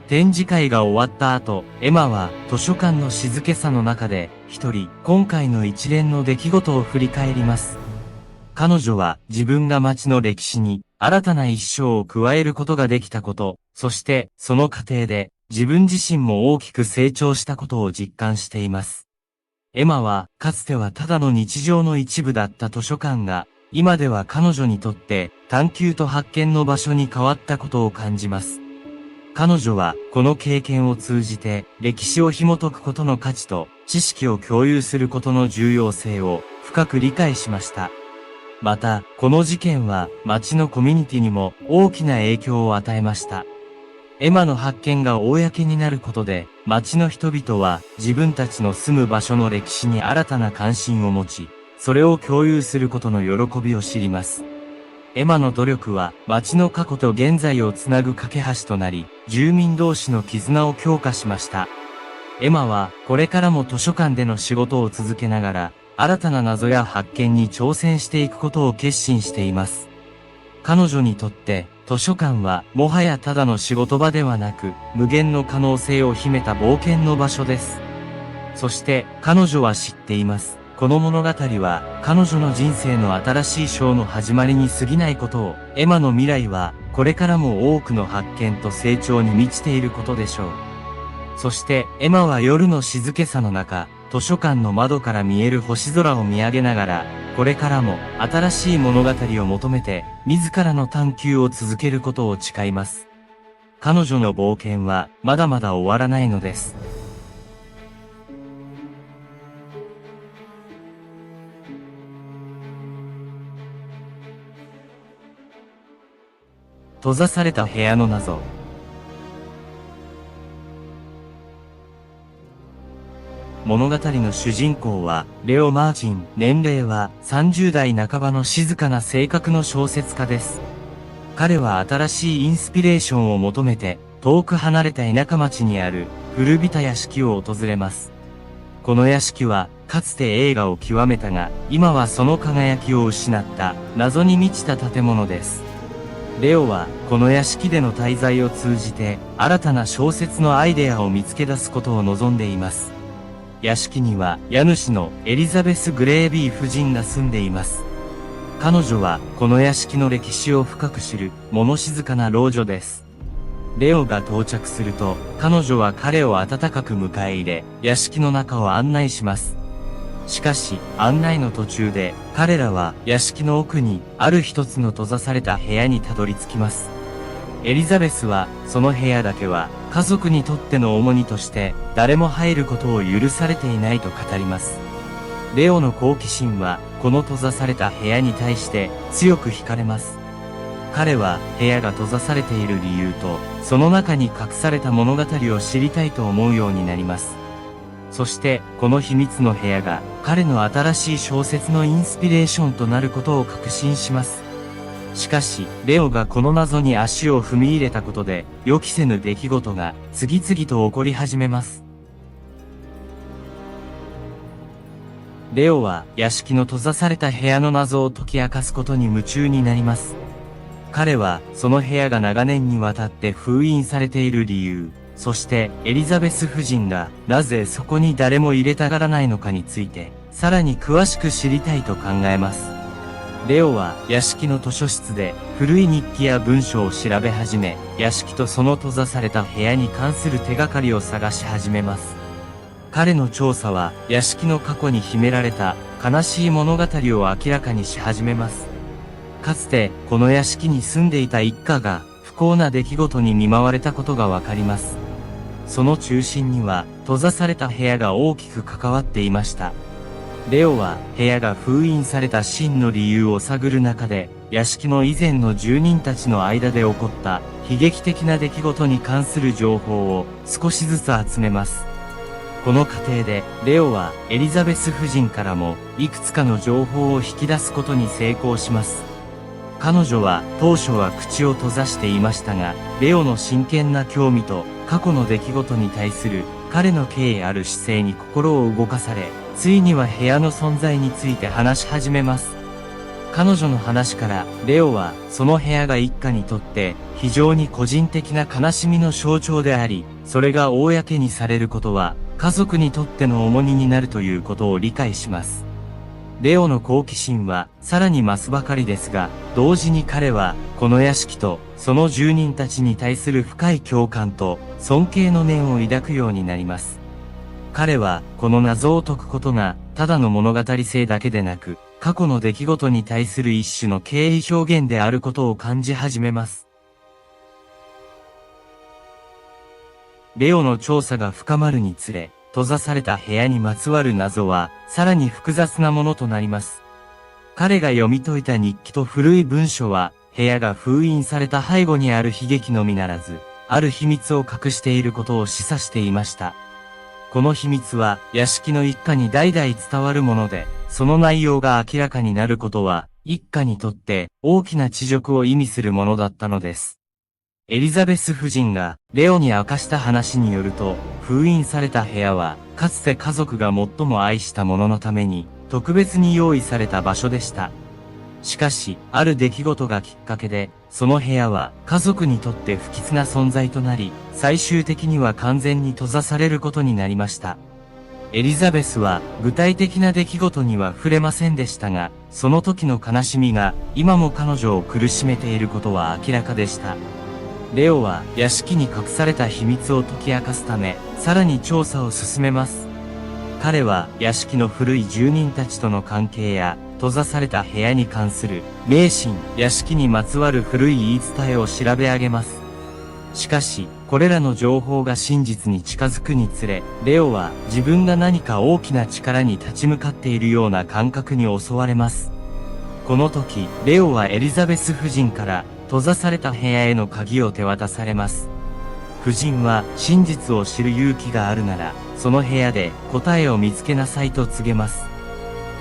展示会が終わった後、エマは図書館の静けさの中で一人今回の一連の出来事を振り返ります。彼女は自分が街の歴史に新たな一章を加えることができたこと、そしてその過程で自分自身も大きく成長したことを実感しています。エマはかつてはただの日常の一部だった図書館が今では彼女にとって探求と発見の場所に変わったことを感じます。彼女はこの経験を通じて歴史を紐解くことの価値と知識を共有することの重要性を深く理解しました。また、この事件は町のコミュニティにも大きな影響を与えました。エマの発見が公になることで町の人々は自分たちの住む場所の歴史に新たな関心を持ち、それを共有することの喜びを知ります。エマの努力は町の過去と現在をつなぐ架け橋となり、住民同士の絆を強化しました。エマはこれからも図書館での仕事を続けながら、新たな謎や発見に挑戦していくことを決心しています。彼女にとって図書館はもはやただの仕事場ではなく、無限の可能性を秘めた冒険の場所です。そして彼女は知っています。この物語は彼女の人生の新しい章の始まりに過ぎないことを、エマの未来はこれからも多くの発見と成長に満ちていることでしょう。そしてエマは夜の静けさの中、図書館の窓から見える星空を見上げながら、これからも新しい物語を求めて自らの探求を続けることを誓います。彼女の冒険はまだまだ終わらないのです。閉ざされた部屋の謎。物語の主人公は、レオ・マーチン。年齢は30代半ばの静かな性格の小説家です。彼は新しいインスピレーションを求めて、遠く離れた田舎町にある古びた屋敷を訪れます。この屋敷は、かつて栄華を極めたが、今はその輝きを失った謎に満ちた建物です。レオはこの屋敷での滞在を通じて新たな小説のアイデアを見つけ出すことを望んでいます。屋敷には家主のエリザベス・グレービー夫人が住んでいます。彼女はこの屋敷の歴史を深く知る物静かな老女です。レオが到着すると彼女は彼を温かく迎え入れ、屋敷の中を案内します。しかし、案内の途中で、彼らは屋敷の奥にある一つの閉ざされた部屋にたどり着きます。エリザベスは、その部屋だけは、家族にとっての重荷として、誰も入ることを許されていないと語ります。レオの好奇心は、この閉ざされた部屋に対して強く惹かれます。彼は、部屋が閉ざされている理由と、その中に隠された物語を知りたいと思うようになります。そして、この秘密の部屋が、彼の新しい小説のインスピレーションとなることを確信します。しかし、レオがこの謎に足を踏み入れたことで、予期せぬ出来事が次々と起こり始めます。レオは屋敷の閉ざされた部屋の謎を解き明かすことに夢中になります。彼は、その部屋が長年にわたって封印されている理由、そしてエリザベス夫人がなぜそこに誰も入れたがらないのかについて、さらに詳しく知りたいと考えます。レオは屋敷の図書室で古い日記や文書を調べ始め、屋敷とその閉ざされた部屋に関する手がかりを探し始めます。彼の調査は屋敷の過去に秘められた悲しい物語を明らかにし始めます。かつてこの屋敷に住んでいた一家が不幸な出来事に見舞われたことがわかります。その中心には閉ざされた部屋が大きく関わっていました。レオは部屋が封印された真の理由を探る中で、屋敷の以前の住人たちの間で起こった悲劇的な出来事に関する情報を少しずつ集めます。この過程で、レオはエリザベス夫人からも、いくつかの情報を引き出すことに成功します。彼女は当初は口を閉ざしていましたが、レオの真剣な興味と過去の出来事に対する彼の敬意ある姿勢に心を動かされ、ついには部屋の存在について話し始めます。彼女の話から、レオはその部屋が一家にとって非常に個人的な悲しみの象徴であり、それが公にされることは家族にとっての重荷になるということを理解します。レオの好奇心はさらに増すばかりですが、同時に彼はこの屋敷とその住人たちに対する深い共感と尊敬の念を抱くようになります。彼はこの謎を解くことがただの物語性だけでなく、過去の出来事に対する一種の敬意表現であることを感じ始めます。レオの調査が深まるにつれ、閉ざされた部屋にまつわる謎は、さらに複雑なものとなります。彼が読み解いた日記と古い文書は、部屋が封印された背後にある悲劇のみならず、ある秘密を隠していることを示唆していました。この秘密は、屋敷の一家に代々伝わるもので、その内容が明らかになることは、一家にとって大きな恥辱を意味するものだったのです。エリザベス夫人がレオに明かした話によると、封印された部屋は、かつて家族が最も愛したもののために、特別に用意された場所でした。しかし、ある出来事がきっかけで、その部屋は家族にとって不吉な存在となり、最終的には完全に閉ざされることになりました。エリザベスは具体的な出来事には触れませんでしたが、その時の悲しみが今も彼女を苦しめていることは明らかでした。レオは屋敷に隠された秘密を解き明かすため、さらに調査を進めます。彼は屋敷の古い住人たちとの関係や、閉ざされた部屋に関する迷信、屋敷にまつわる古い言い伝えを調べ上げます。しかし、これらの情報が真実に近づくにつれ、レオは自分が何か大きな力に立ち向かっているような感覚に襲われます。この時、レオはエリザベス夫人から閉ざされた部屋への鍵を手渡されます。夫人は真実を知る勇気があるなら、その部屋で答えを見つけなさいと告げます。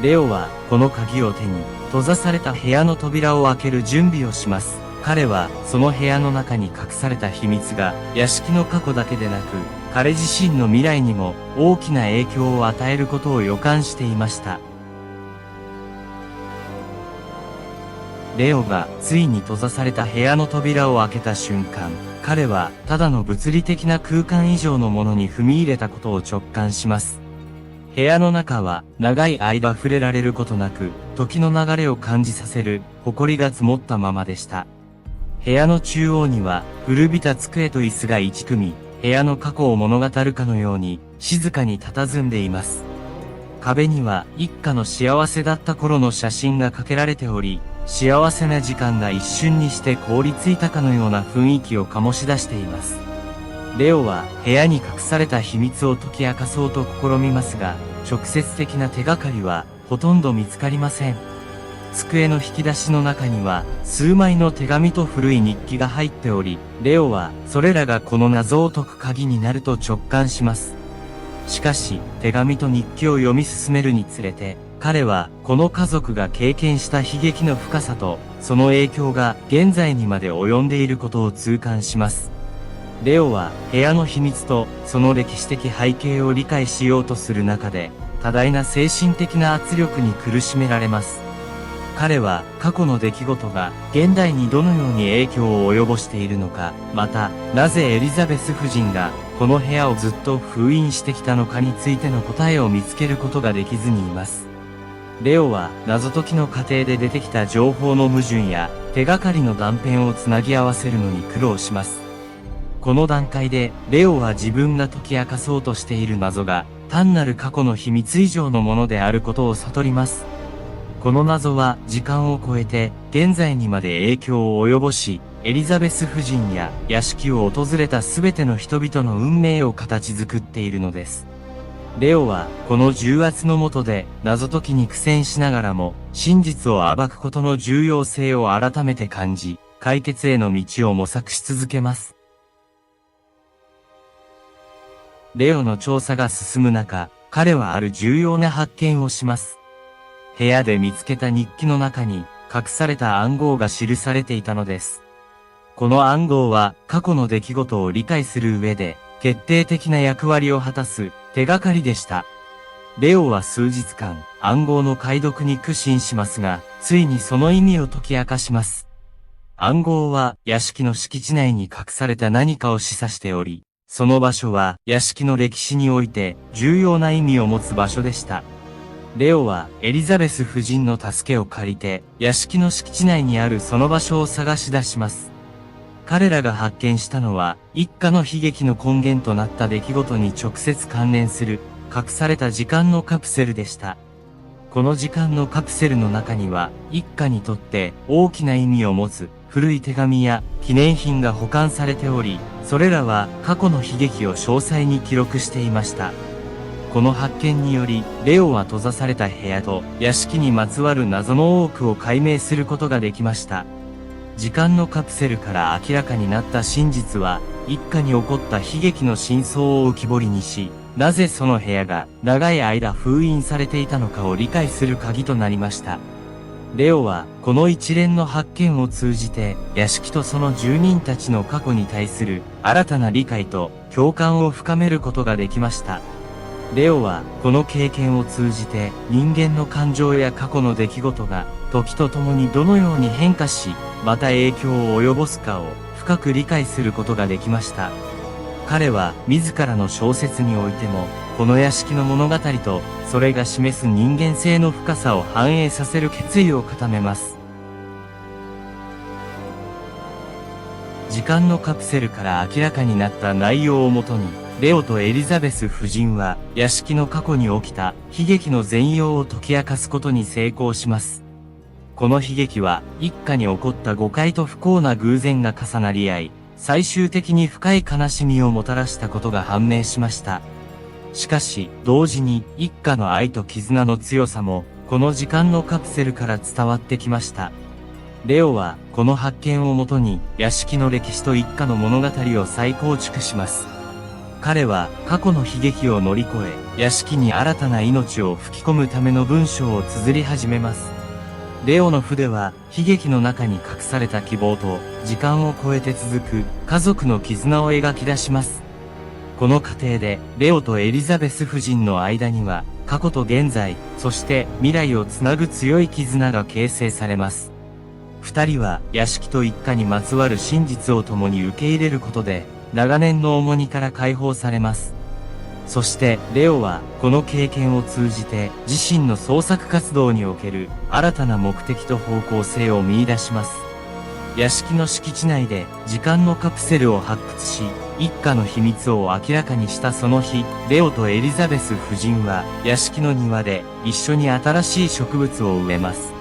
レオはこの鍵を手に、閉ざされた部屋の扉を開ける準備をします。彼はその部屋の中に隠された秘密が屋敷の過去だけでなく、彼自身の未来にも大きな影響を与えることを予感していました。レオがついに閉ざされた部屋の扉を開けた瞬間、彼はただの物理的な空間以上のものに踏み入れたことを直感します。部屋の中は長い間触れられることなく、時の流れを感じさせる埃が積もったままでした。部屋の中央には古びた机と椅子が一組、部屋の過去を物語るかのように静かに佇んでいます。壁には一家の幸せだった頃の写真がかけられており、幸せな時間が一瞬にして凍りついたかのような雰囲気を醸し出しています。レオは部屋に隠された秘密を解き明かそうと試みますが、直接的な手がかりはほとんど見つかりません。机の引き出しの中には数枚の手紙と古い日記が入っており、レオはそれらがこの謎を解く鍵になると直感します。しかし、手紙と日記を読み進めるにつれて、彼はこの家族が経験した悲劇の深さと、その影響が現在にまで及んでいることを痛感します。レオは部屋の秘密とその歴史的背景を理解しようとする中で、多大な精神的な圧力に苦しめられます。彼は過去の出来事が現代にどのように影響を及ぼしているのか、また、なぜエリザベス夫人がこの部屋をずっと封印してきたのかについての答えを見つけることができずにいます。レオは謎解きの過程で出てきた情報の矛盾や手がかりの断片をつなぎ合わせるのに苦労します。この段階でレオは自分が解き明かそうとしている謎が単なる過去の秘密以上のものであることを悟ります。この謎は時間を超えて現在にまで影響を及ぼし、エリザベス夫人や屋敷を訪れた全ての人々の運命を形作っているのです。レオはこの重圧の下で謎解きに苦戦しながらも真実を暴くことの重要性を改めて感じ、解決への道を模索し続けます。レオの調査が進む中、彼はある重要な発見をします。部屋で見つけた日記の中に、隠された暗号が記されていたのです。この暗号は、過去の出来事を理解する上で、決定的な役割を果たす手がかりでした。レオは数日間、暗号の解読に苦心しますが、ついにその意味を解き明かします。暗号は、屋敷の敷地内に隠された何かを示唆しており、その場所は、屋敷の歴史において、重要な意味を持つ場所でした。レオは、エリザベス夫人の助けを借りて、屋敷の敷地内にあるその場所を探し出します。彼らが発見したのは、一家の悲劇の根源となった出来事に直接関連する、隠された時間のカプセルでした。この時間のカプセルの中には、一家にとって大きな意味を持つ古い手紙や記念品が保管されており、それらは過去の悲劇を詳細に記録していました。この発見により、レオは閉ざされた部屋と屋敷にまつわる謎の多くを解明することができました。時間のカプセルから明らかになった真実は、一家に起こった悲劇の真相を浮き彫りにし、なぜその部屋が長い間封印されていたのかを理解する鍵となりました。レオはこの一連の発見を通じて屋敷とその住人たちの過去に対する新たな理解と共感を深めることができました。レオはこの経験を通じて人間の感情や過去の出来事が時とともにどのように変化し、また影響を及ぼすかを深く理解することができました。彼は自らの小説においても、この屋敷の物語と、それが示す人間性の深さを反映させる決意を固めます。時間のカプセルから明らかになった内容をもとに、レオとエリザベス夫人は、屋敷の過去に起きた悲劇の全容を解き明かすことに成功します。この悲劇は、一家に起こった誤解と不幸な偶然が重なり合い、最終的に深い悲しみをもたらしたことが判明しました。しかし、同時に一家の愛と絆の強さも、この時間のカプセルから伝わってきました。レオは、この発見をもとに、屋敷の歴史と一家の物語を再構築します。彼は、過去の悲劇を乗り越え、屋敷に新たな命を吹き込むための文章を綴り始めます。レオの筆は悲劇の中に隠された希望と時間を超えて続く家族の絆を描き出します。この過程でレオとエリザベス夫人の間には過去と現在、そして未来をつなぐ強い絆が形成されます。二人は屋敷と一家にまつわる真実を共に受け入れることで長年の重荷から解放されます。そして、レオは、この経験を通じて、自身の創作活動における、新たな目的と方向性を見出します。屋敷の敷地内で、時間のカプセルを発掘し、一家の秘密を明らかにしたその日、レオとエリザベス夫人は、屋敷の庭で、一緒に新しい植物を植えます。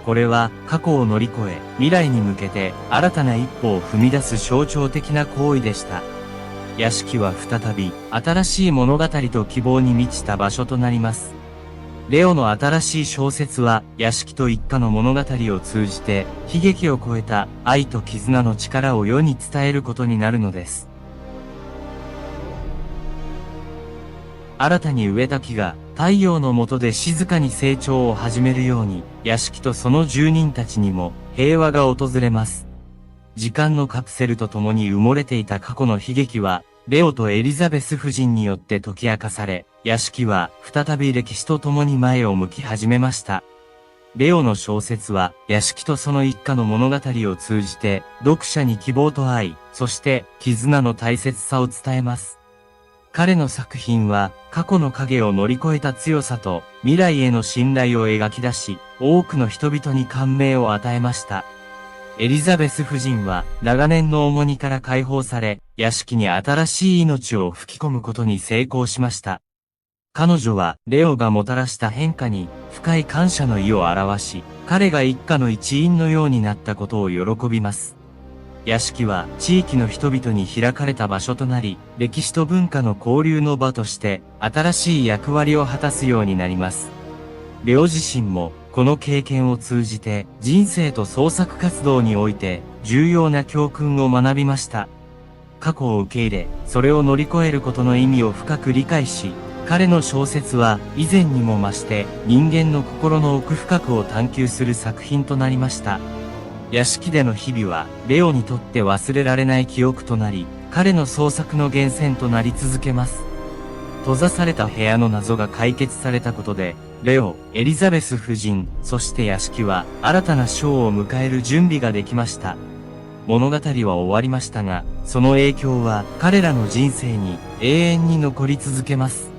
これは、過去を乗り越え、未来に向けて、新たな一歩を踏み出す象徴的な行為でした。屋敷は再び新しい物語と希望に満ちた場所となります。レオの新しい小説は屋敷と一家の物語を通じて悲劇を超えた愛と絆の力を世に伝えることになるのです。新たに植えた木が太陽の下で静かに成長を始めるように屋敷とその住人たちにも平和が訪れます。時間のカプセルと共に埋もれていた過去の悲劇は、レオとエリザベス夫人によって解き明かされ、屋敷は再び歴史と共に前を向き始めました。レオの小説は、屋敷とその一家の物語を通じて、読者に希望と愛、そして絆の大切さを伝えます。彼の作品は、過去の影を乗り越えた強さと、未来への信頼を描き出し、多くの人々に感銘を与えました。エリザベス夫人は長年の重荷から解放され、屋敷に新しい命を吹き込むことに成功しました。彼女はレオがもたらした変化に深い感謝の意を表し、彼が一家の一員のようになったことを喜びます。屋敷は地域の人々に開かれた場所となり、歴史と文化の交流の場として新しい役割を果たすようになります。レオ自身もこの経験を通じて人生と創作活動において重要な教訓を学びました。過去を受け入れ、それを乗り越えることの意味を深く理解し、彼の小説は以前にも増して人間の心の奥深くを探求する作品となりました。屋敷での日々はレオにとって忘れられない記憶となり、彼の創作の源泉となり続けます。閉ざされた部屋の謎が解決されたことで、レオ、エリザベス夫人、そして屋敷は新たな章を迎える準備ができました。物語は終わりましたが、その影響は彼らの人生に永遠に残り続けます。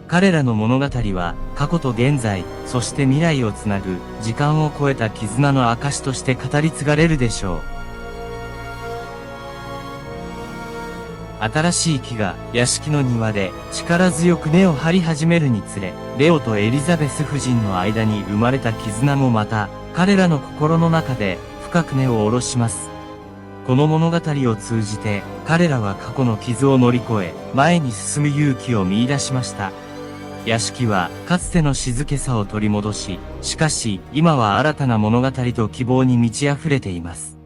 彼らの物語は過去と現在、そして未来をつなぐ時間を超えた絆の証として語り継がれるでしょう。新しい木が屋敷の庭で力強く根を張り始めるにつれ、レオとエリザベス夫人の間に生まれた絆もまた、彼らの心の中で深く根を下ろします。この物語を通じて、彼らは過去の傷を乗り越え、前に進む勇気を見出しました。屋敷はかつての静けさを取り戻し、しかし今は新たな物語と希望に満ち溢れています。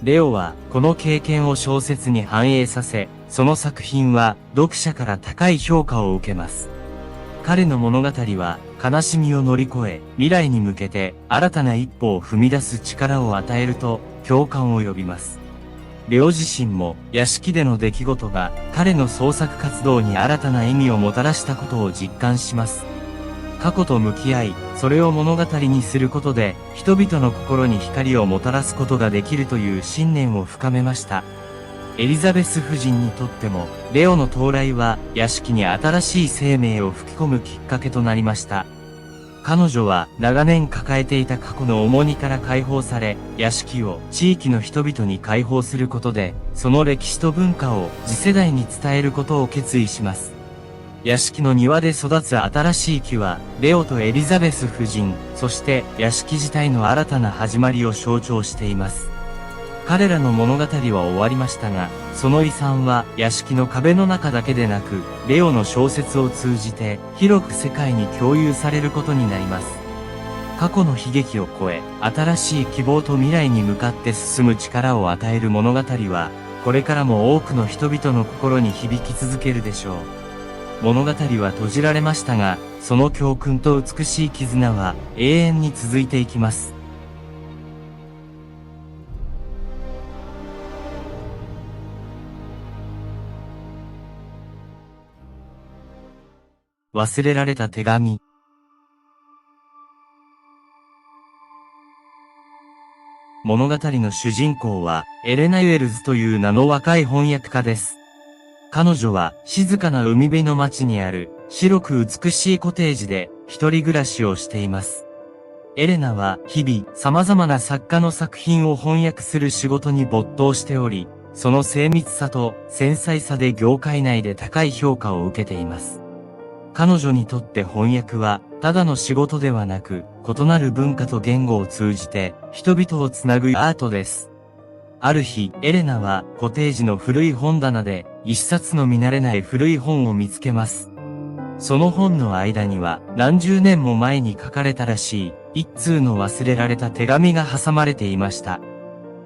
レオはこの経験を小説に反映させ、その作品は読者から高い評価を受けます。彼の物語は悲しみを乗り越え、未来に向けて新たな一歩を踏み出す力を与えると共感を呼びます。レオ自身も屋敷での出来事が彼の創作活動に新たな意味をもたらしたことを実感します。過去と向き合い、それを物語にすることで人々の心に光をもたらすことができるという信念を深めました。エリザベス夫人にとっても、レオの到来は屋敷に新しい生命を吹き込むきっかけとなりました。彼女は長年抱えていた過去の重荷から解放され、屋敷を地域の人々に解放することで、その歴史と文化を次世代に伝えることを決意します。屋敷の庭で育つ新しい木は、レオとエリザベス夫人、そして屋敷自体の新たな始まりを象徴しています。彼らの物語は終わりましたが、その遺産は屋敷の壁の中だけでなく、レオの小説を通じて広く世界に共有されることになります。過去の悲劇を超え、新しい希望と未来に向かって進む力を与える物語は、これからも多くの人々の心に響き続けるでしょう。物語は閉じられましたが、その教訓と美しい絆は永遠に続いていきます。忘れられた手紙。物語の主人公はエレナ・ウェルズという名の若い翻訳家です。彼女は静かな海辺の町にある白く美しいコテージで一人暮らしをしています。エレナは日々様々な作家の作品を翻訳する仕事に没頭しており、その精密さと繊細さで業界内で高い評価を受けています。彼女にとって翻訳は、ただの仕事ではなく、異なる文化と言語を通じて、人々をつなぐアートです。ある日、エレナは、コテージの古い本棚で、一冊の見慣れない古い本を見つけます。その本の間には、何十年も前に書かれたらしい、一通の忘れられた手紙が挟まれていました。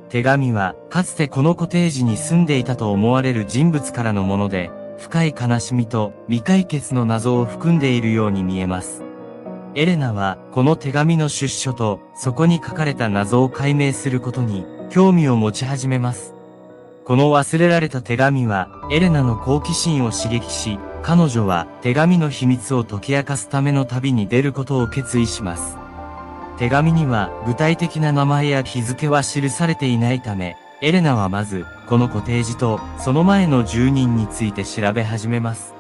手紙は、かつてこのコテージに住んでいたと思われる人物からのもので、深い悲しみと未解決の謎を含んでいるように見えます。エレナはこの手紙の出所とそこに書かれた謎を解明することに興味を持ち始めます。この忘れられた手紙はエレナの好奇心を刺激し、彼女は手紙の秘密を解き明かすための旅に出ることを決意します。手紙には具体的な名前や日付は記されていないため、エレナはまず、このコテージとその前の住人について調べ始めます。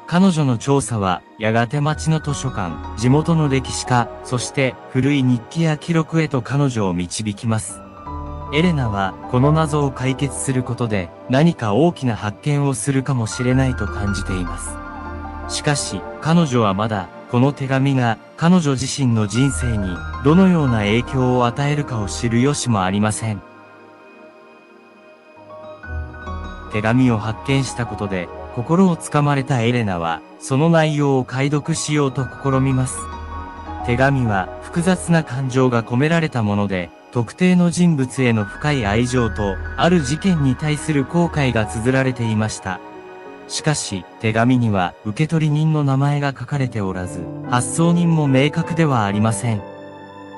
彼女の調査は、やがて町の図書館、地元の歴史家、そして古い日記や記録へと彼女を導きます。エレナは、この謎を解決することで、何か大きな発見をするかもしれないと感じています。しかし、彼女はまだ、この手紙が彼女自身の人生にどのような影響を与えるかを知る由もありません。手紙を発見したことで心をつかまれたエレナはその内容を解読しようと試みます。手紙は複雑な感情が込められたもので、特定の人物への深い愛情と、ある事件に対する後悔が綴られていました。しかし、手紙には受取人の名前が書かれておらず、発送人も明確ではありません。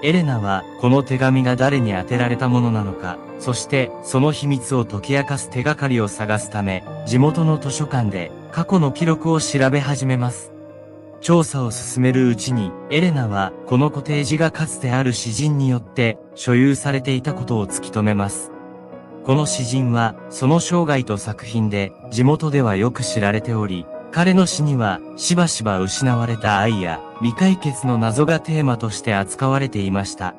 エレナは、この手紙が誰に宛てられたものなのか、そしてその秘密を解き明かす手がかりを探すため、地元の図書館で過去の記録を調べ始めます。調査を進めるうちに、エレナはこのコテージがかつてある詩人によって所有されていたことを突き止めます。この詩人は、その生涯と作品で地元ではよく知られており、彼の詩にはしばしば失われた愛や未解決の謎がテーマとして扱われていました。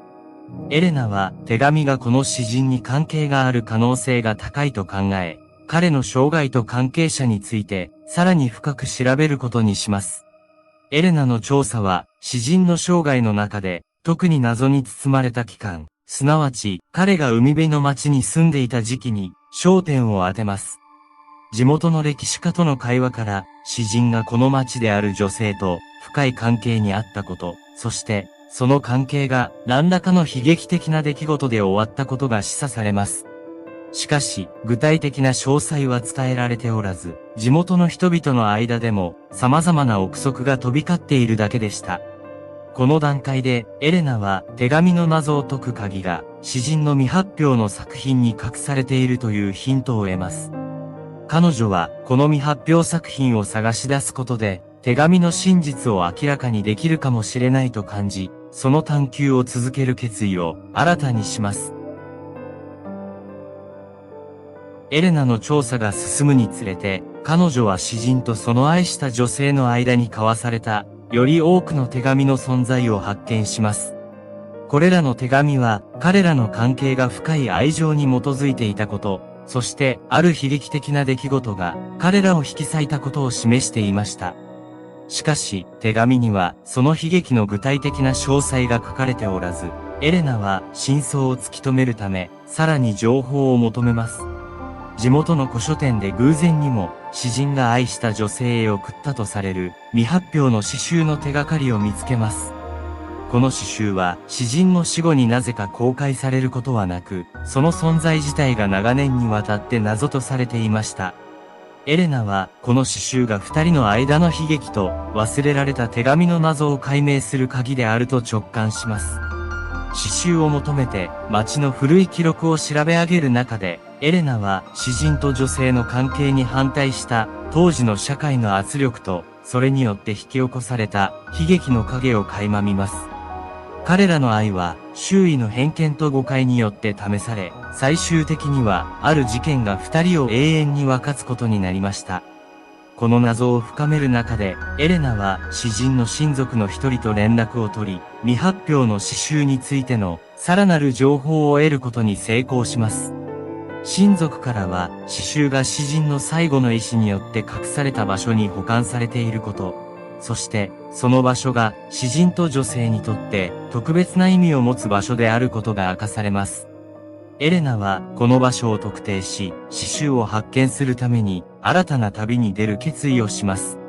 エレナは手紙がこの詩人に関係がある可能性が高いと考え、彼の生涯と関係者についてさらに深く調べることにします。エレナの調査は詩人の生涯の中で特に謎に包まれた期間、すなわち彼が海辺の町に住んでいた時期に焦点を当てます。地元の歴史家との会話から詩人がこの町である女性と深い関係にあったこと、そしてその関係が何らかの悲劇的な出来事で終わったことが示唆されます。しかし、具体的な詳細は伝えられておらず、地元の人々の間でも様々な憶測が飛び交っているだけでした。この段階で、エレナは手紙の謎を解く鍵が詩人の未発表の作品に隠されているというヒントを得ます。彼女はこの未発表作品を探し出すことで、手紙の真実を明らかにできるかもしれないと感じ、その探求を続ける決意を新たにします。エレナの調査が進むにつれて、彼女は詩人とその愛した女性の間に交わされた、より多くの手紙の存在を発見します。これらの手紙は、彼らの関係が深い愛情に基づいていたこと、そしてある悲劇的な出来事が彼らを引き裂いたことを示していました。しかし、手紙にはその悲劇の具体的な詳細が書かれておらず、エレナは真相を突き止めるため、さらに情報を求めます。地元の古書店で偶然にも、詩人が愛した女性へ送ったとされる未発表の詩集の手がかりを見つけます。この詩集は詩人の死後になぜか公開されることはなく、その存在自体が長年にわたって謎とされていました。エレナはこの詩集が二人の間の悲劇と忘れられた手紙の謎を解明する鍵であると直感します。詩集を求めて町の古い記録を調べ上げる中で、エレナは詩人と女性の関係に反対した当時の社会の圧力と、それによって引き起こされた悲劇の影を垣間見ます。彼らの愛は周囲の偏見と誤解によって試され、最終的にはある事件が二人を永遠に分かつことになりました。この謎を深める中で、エレナは詩人の親族の一人と連絡を取り、未発表の詩集についてのさらなる情報を得ることに成功します。親族からは、詩集が詩人の最後の意志によって隠された場所に保管されていること、そして、その場所が詩人と女性にとって特別な意味を持つ場所であることが明かされます。エレナはこの場所を特定し、詩集を発見するために新たな旅に出る決意をします。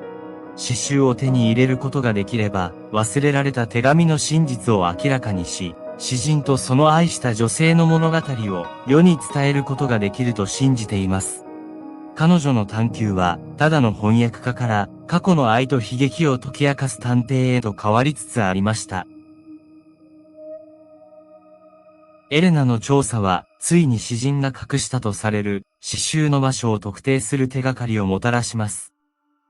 詩集を手に入れることができれば、忘れられた手紙の真実を明らかにし、詩人とその愛した女性の物語を世に伝えることができると信じています。彼女の探求は、ただの翻訳家から過去の愛と悲劇を解き明かす探偵へと変わりつつありました。エレナの調査は、ついに詩人が隠したとされる詩集の場所を特定する手がかりをもたらします。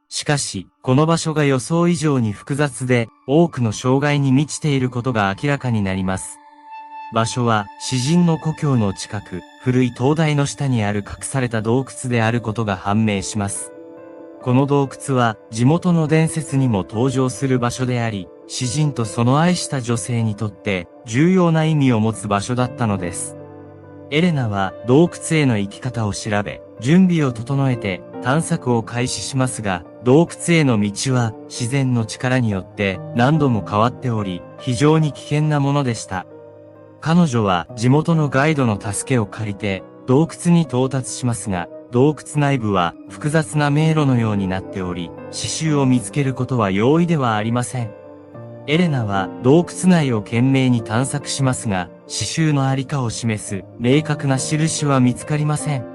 しかし、この場所が予想以上に複雑で、多くの障害に満ちていることが明らかになります。場所は、詩人の故郷の近く、古い灯台の下にある隠された洞窟であることが判明します。この洞窟は、地元の伝説にも登場する場所であり、詩人とその愛した女性にとって、重要な意味を持つ場所だったのです。エレナは、洞窟への行き方を調べ、準備を整えて、探索を開始しますが、洞窟への道は、自然の力によって、何度も変わっており、非常に危険なものでした。彼女は地元のガイドの助けを借りて洞窟に到達しますが、洞窟内部は複雑な迷路のようになっており、詩集を見つけることは容易ではありません。エレナは洞窟内を懸命に探索しますが、詩集のありかを示す明確な印は見つかりません。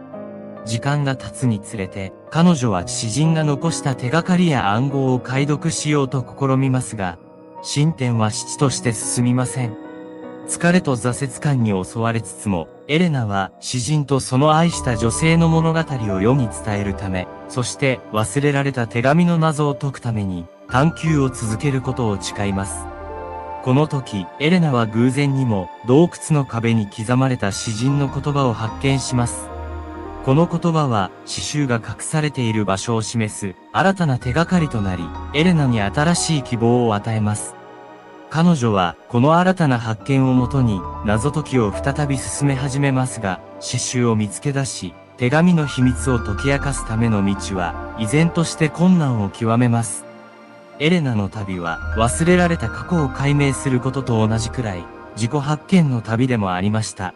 時間が経つにつれて、彼女は詩人が残した手がかりや暗号を解読しようと試みますが、進展は遅々として進みません。疲れと挫折感に襲われつつも、エレナは詩人とその愛した女性の物語を世に伝えるため、そして忘れられた手紙の謎を解くために、探求を続けることを誓います。この時、エレナは偶然にも洞窟の壁に刻まれた詩人の言葉を発見します。この言葉は、詩集が隠されている場所を示す新たな手がかりとなり、エレナに新しい希望を与えます。彼女は、この新たな発見をもとに、謎解きを再び進め始めますが、詩集を見つけ出し、手紙の秘密を解き明かすための道は、依然として困難を極めます。エレナの旅は、忘れられた過去を解明することと同じくらい、自己発見の旅でもありました。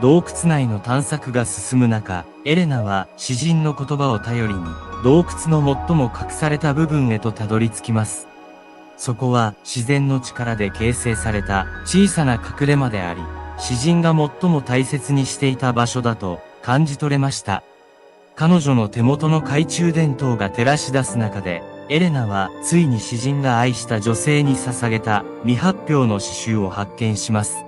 洞窟内の探索が進む中、エレナは詩人の言葉を頼りに、洞窟の最も隠された部分へとたどり着きます。そこは自然の力で形成された小さな隠れ間であり、詩人が最も大切にしていた場所だと感じ取れました。彼女の手元の懐中電灯が照らし出す中で、エレナはついに詩人が愛した女性に捧げた未発表の詩集を発見します。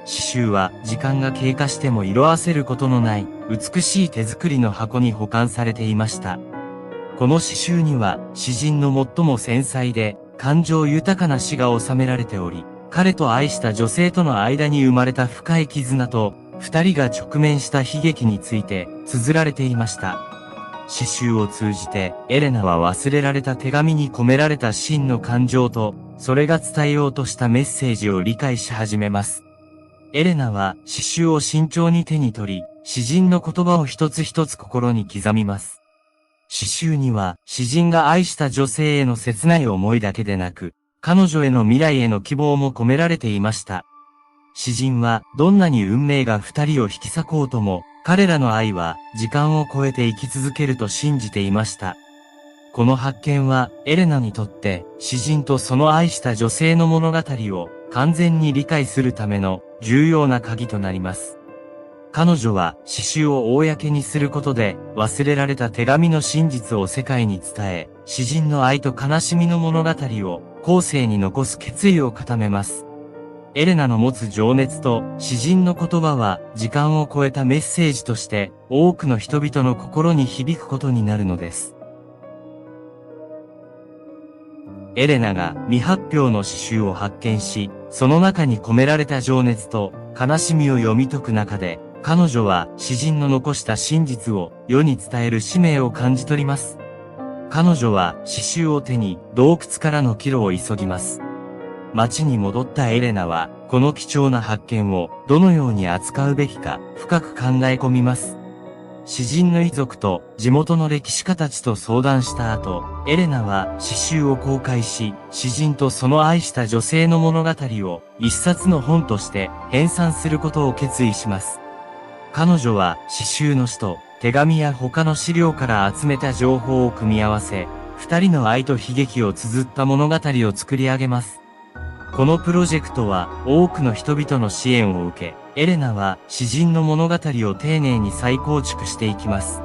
詩集は時間が経過しても色あせることのない美しい手作りの箱に保管されていました。この詩集には詩人の最も繊細で感情豊かな詩が収められており、彼と愛した女性との間に生まれた深い絆と二人が直面した悲劇について綴られていました。詩集を通じてエレナは忘れられた手紙に込められた真の感情とそれが伝えようとしたメッセージを理解し始めます。エレナは詩集を慎重に手に取り、詩人の言葉を一つ一つ心に刻みます。詩集には詩人が愛した女性への切ない思いだけでなく、彼女への未来への希望も込められていました。詩人はどんなに運命が二人を引き裂こうとも、彼らの愛は時間を超えて生き続けると信じていました。この発見はエレナにとって詩人とその愛した女性の物語を完全に理解するための重要な鍵となります。彼女は詩集を公にすることで忘れられた手紙の真実を世界に伝え、詩人の愛と悲しみの物語を後世に残す決意を固めます。エレナの持つ情熱と詩人の言葉は時間を超えたメッセージとして多くの人々の心に響くことになるのです。エレナが未発表の詩集を発見し、その中に込められた情熱と悲しみを読み解く中で、彼女は詩人の残した真実を世に伝える使命を感じ取ります。彼女は詩集を手に洞窟からの帰路を急ぎます。町に戻ったエレナは、この貴重な発見をどのように扱うべきか深く考え込みます。詩人の遺族と地元の歴史家たちと相談した後、エレナは詩集を公開し、詩人とその愛した女性の物語を一冊の本として編纂することを決意します。彼女は詩集の詩と手紙や他の資料から集めた情報を組み合わせ、二人の愛と悲劇を綴った物語を作り上げます。このプロジェクトは多くの人々の支援を受け、エレナは詩人の物語を丁寧に再構築していきます。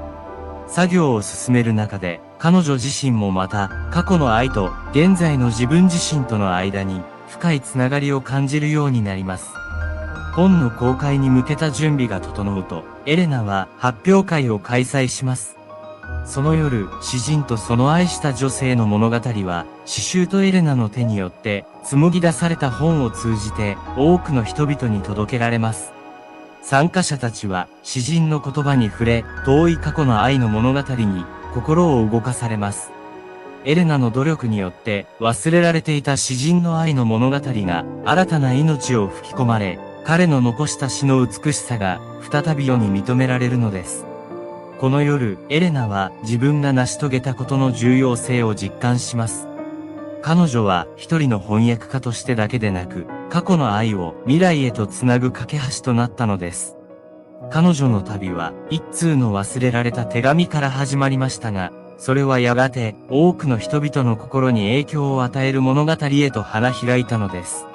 作業を進める中で、彼女自身もまた過去の愛と現在の自分自身との間に深いつながりを感じるようになります。本の公開に向けた準備が整うと、エレナは発表会を開催します。その夜、詩人とその愛した女性の物語は、詩集とエレナの手によって紡ぎ出された本を通じて多くの人々に届けられます。参加者たちは詩人の言葉に触れ、遠い過去の愛の物語に心を動かされます。エレナの努力によって忘れられていた詩人の愛の物語が新たな命を吹き込まれ、彼の残した詩の美しさが再び世に認められるのです。この夜、エレナは自分が成し遂げたことの重要性を実感します。彼女は一人の翻訳家としてだけでなく、過去の愛を未来へとつなぐ架け橋となったのです。彼女の旅は一通の忘れられた手紙から始まりましたが、それはやがて多くの人々の心に影響を与える物語へと花開いたのです。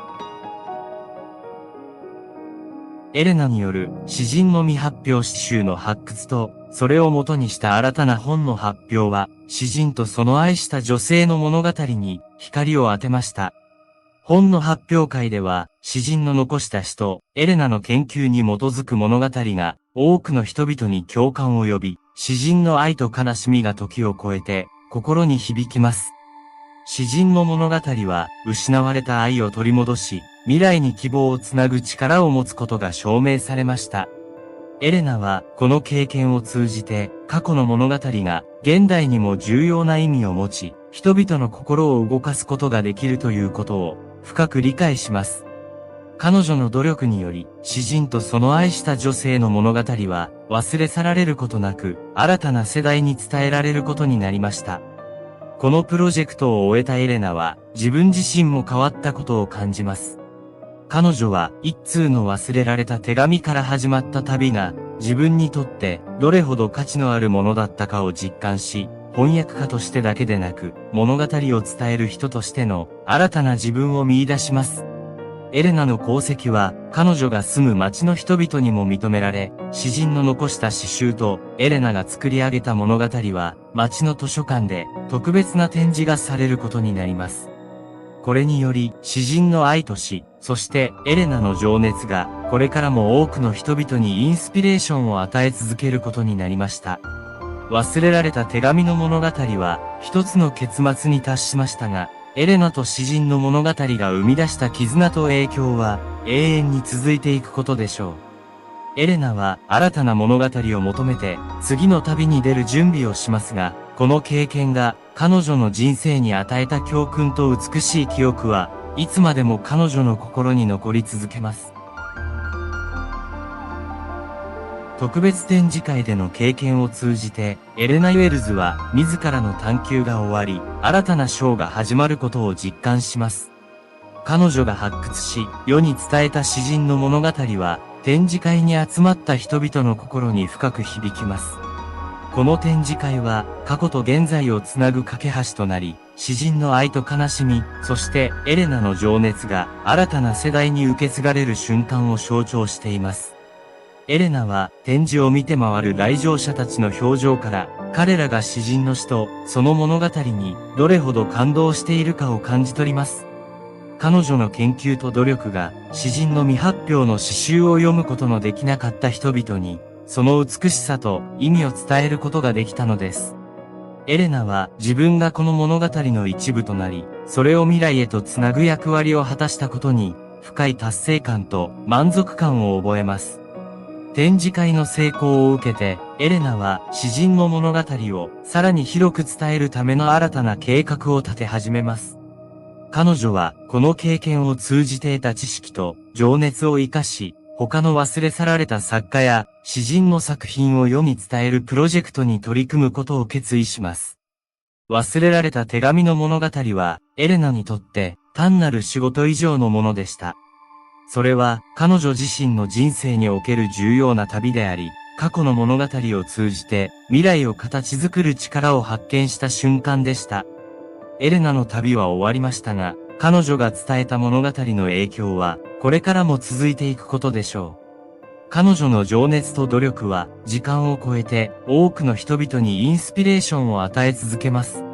エレナによる詩人の未発表詩集の発掘と、それを元にした新たな本の発表は、詩人とその愛した女性の物語に光を当てました。本の発表会では、詩人の残した詩とエレナの研究に基づく物語が多くの人々に共感を呼び、詩人の愛と悲しみが時を超えて心に響きます。詩人の物語は失われた愛を取り戻し、未来に希望をつなぐ力を持つことが証明されました。エレナはこの経験を通じて過去の物語が現代にも重要な意味を持ち、人々の心を動かすことができるということを深く理解します。彼女の努力により、詩人とその愛した女性の物語は忘れ去られることなく、新たな世代に伝えられることになりました。このプロジェクトを終えたエレナは、自分自身も変わったことを感じます。彼女は、一通の忘れられた手紙から始まった旅が、自分にとってどれほど価値のあるものだったかを実感し、翻訳家としてだけでなく、物語を伝える人としての新たな自分を見出します。エレナの功績は、彼女が住む町の人々にも認められ、詩人の残した詩集と、エレナが作り上げた物語は、町の図書館で特別な展示がされることになります。これにより、詩人の愛と詩、そしてエレナの情熱が、これからも多くの人々にインスピレーションを与え続けることになりました。忘れられた手紙の物語は、一つの結末に達しましたが、エレナと詩人の物語が生み出した絆と影響は永遠に続いていくことでしょう。エレナは新たな物語を求めて次の旅に出る準備をしますが、この経験が彼女の人生に与えた教訓と美しい記憶はいつまでも彼女の心に残り続けます。特別展示会での経験を通じて、エレナ・ウェルズは自らの探求が終わり、新たな章が始まることを実感します。彼女が発掘し、世に伝えた詩人の物語は、展示会に集まった人々の心に深く響きます。この展示会は、過去と現在をつなぐ架け橋となり、詩人の愛と悲しみ、そしてエレナの情熱が新たな世代に受け継がれる瞬間を象徴しています。エレナは展示を見て回る来場者たちの表情から、彼らが詩人の詩とその物語にどれほど感動しているかを感じ取ります。彼女の研究と努力が詩人の未発表の詩集を読むことのできなかった人々に、その美しさと意味を伝えることができたのです。エレナは自分がこの物語の一部となり、それを未来へとつなぐ役割を果たしたことに、深い達成感と満足感を覚えます。展示会の成功を受けて、エレナは詩人の物語をさらに広く伝えるための新たな計画を立て始めます。彼女はこの経験を通じて得た知識と情熱を生かし、他の忘れ去られた作家や詩人の作品を世に伝えるプロジェクトに取り組むことを決意します。忘れられた手紙の物語は、エレナにとって単なる仕事以上のものでした。それは彼女自身の人生における重要な旅であり、過去の物語を通じて未来を形作る力を発見した瞬間でした。エレナの旅は終わりましたが、彼女が伝えた物語の影響はこれからも続いていくことでしょう。彼女の情熱と努力は時間を超えて多くの人々にインスピレーションを与え続けます。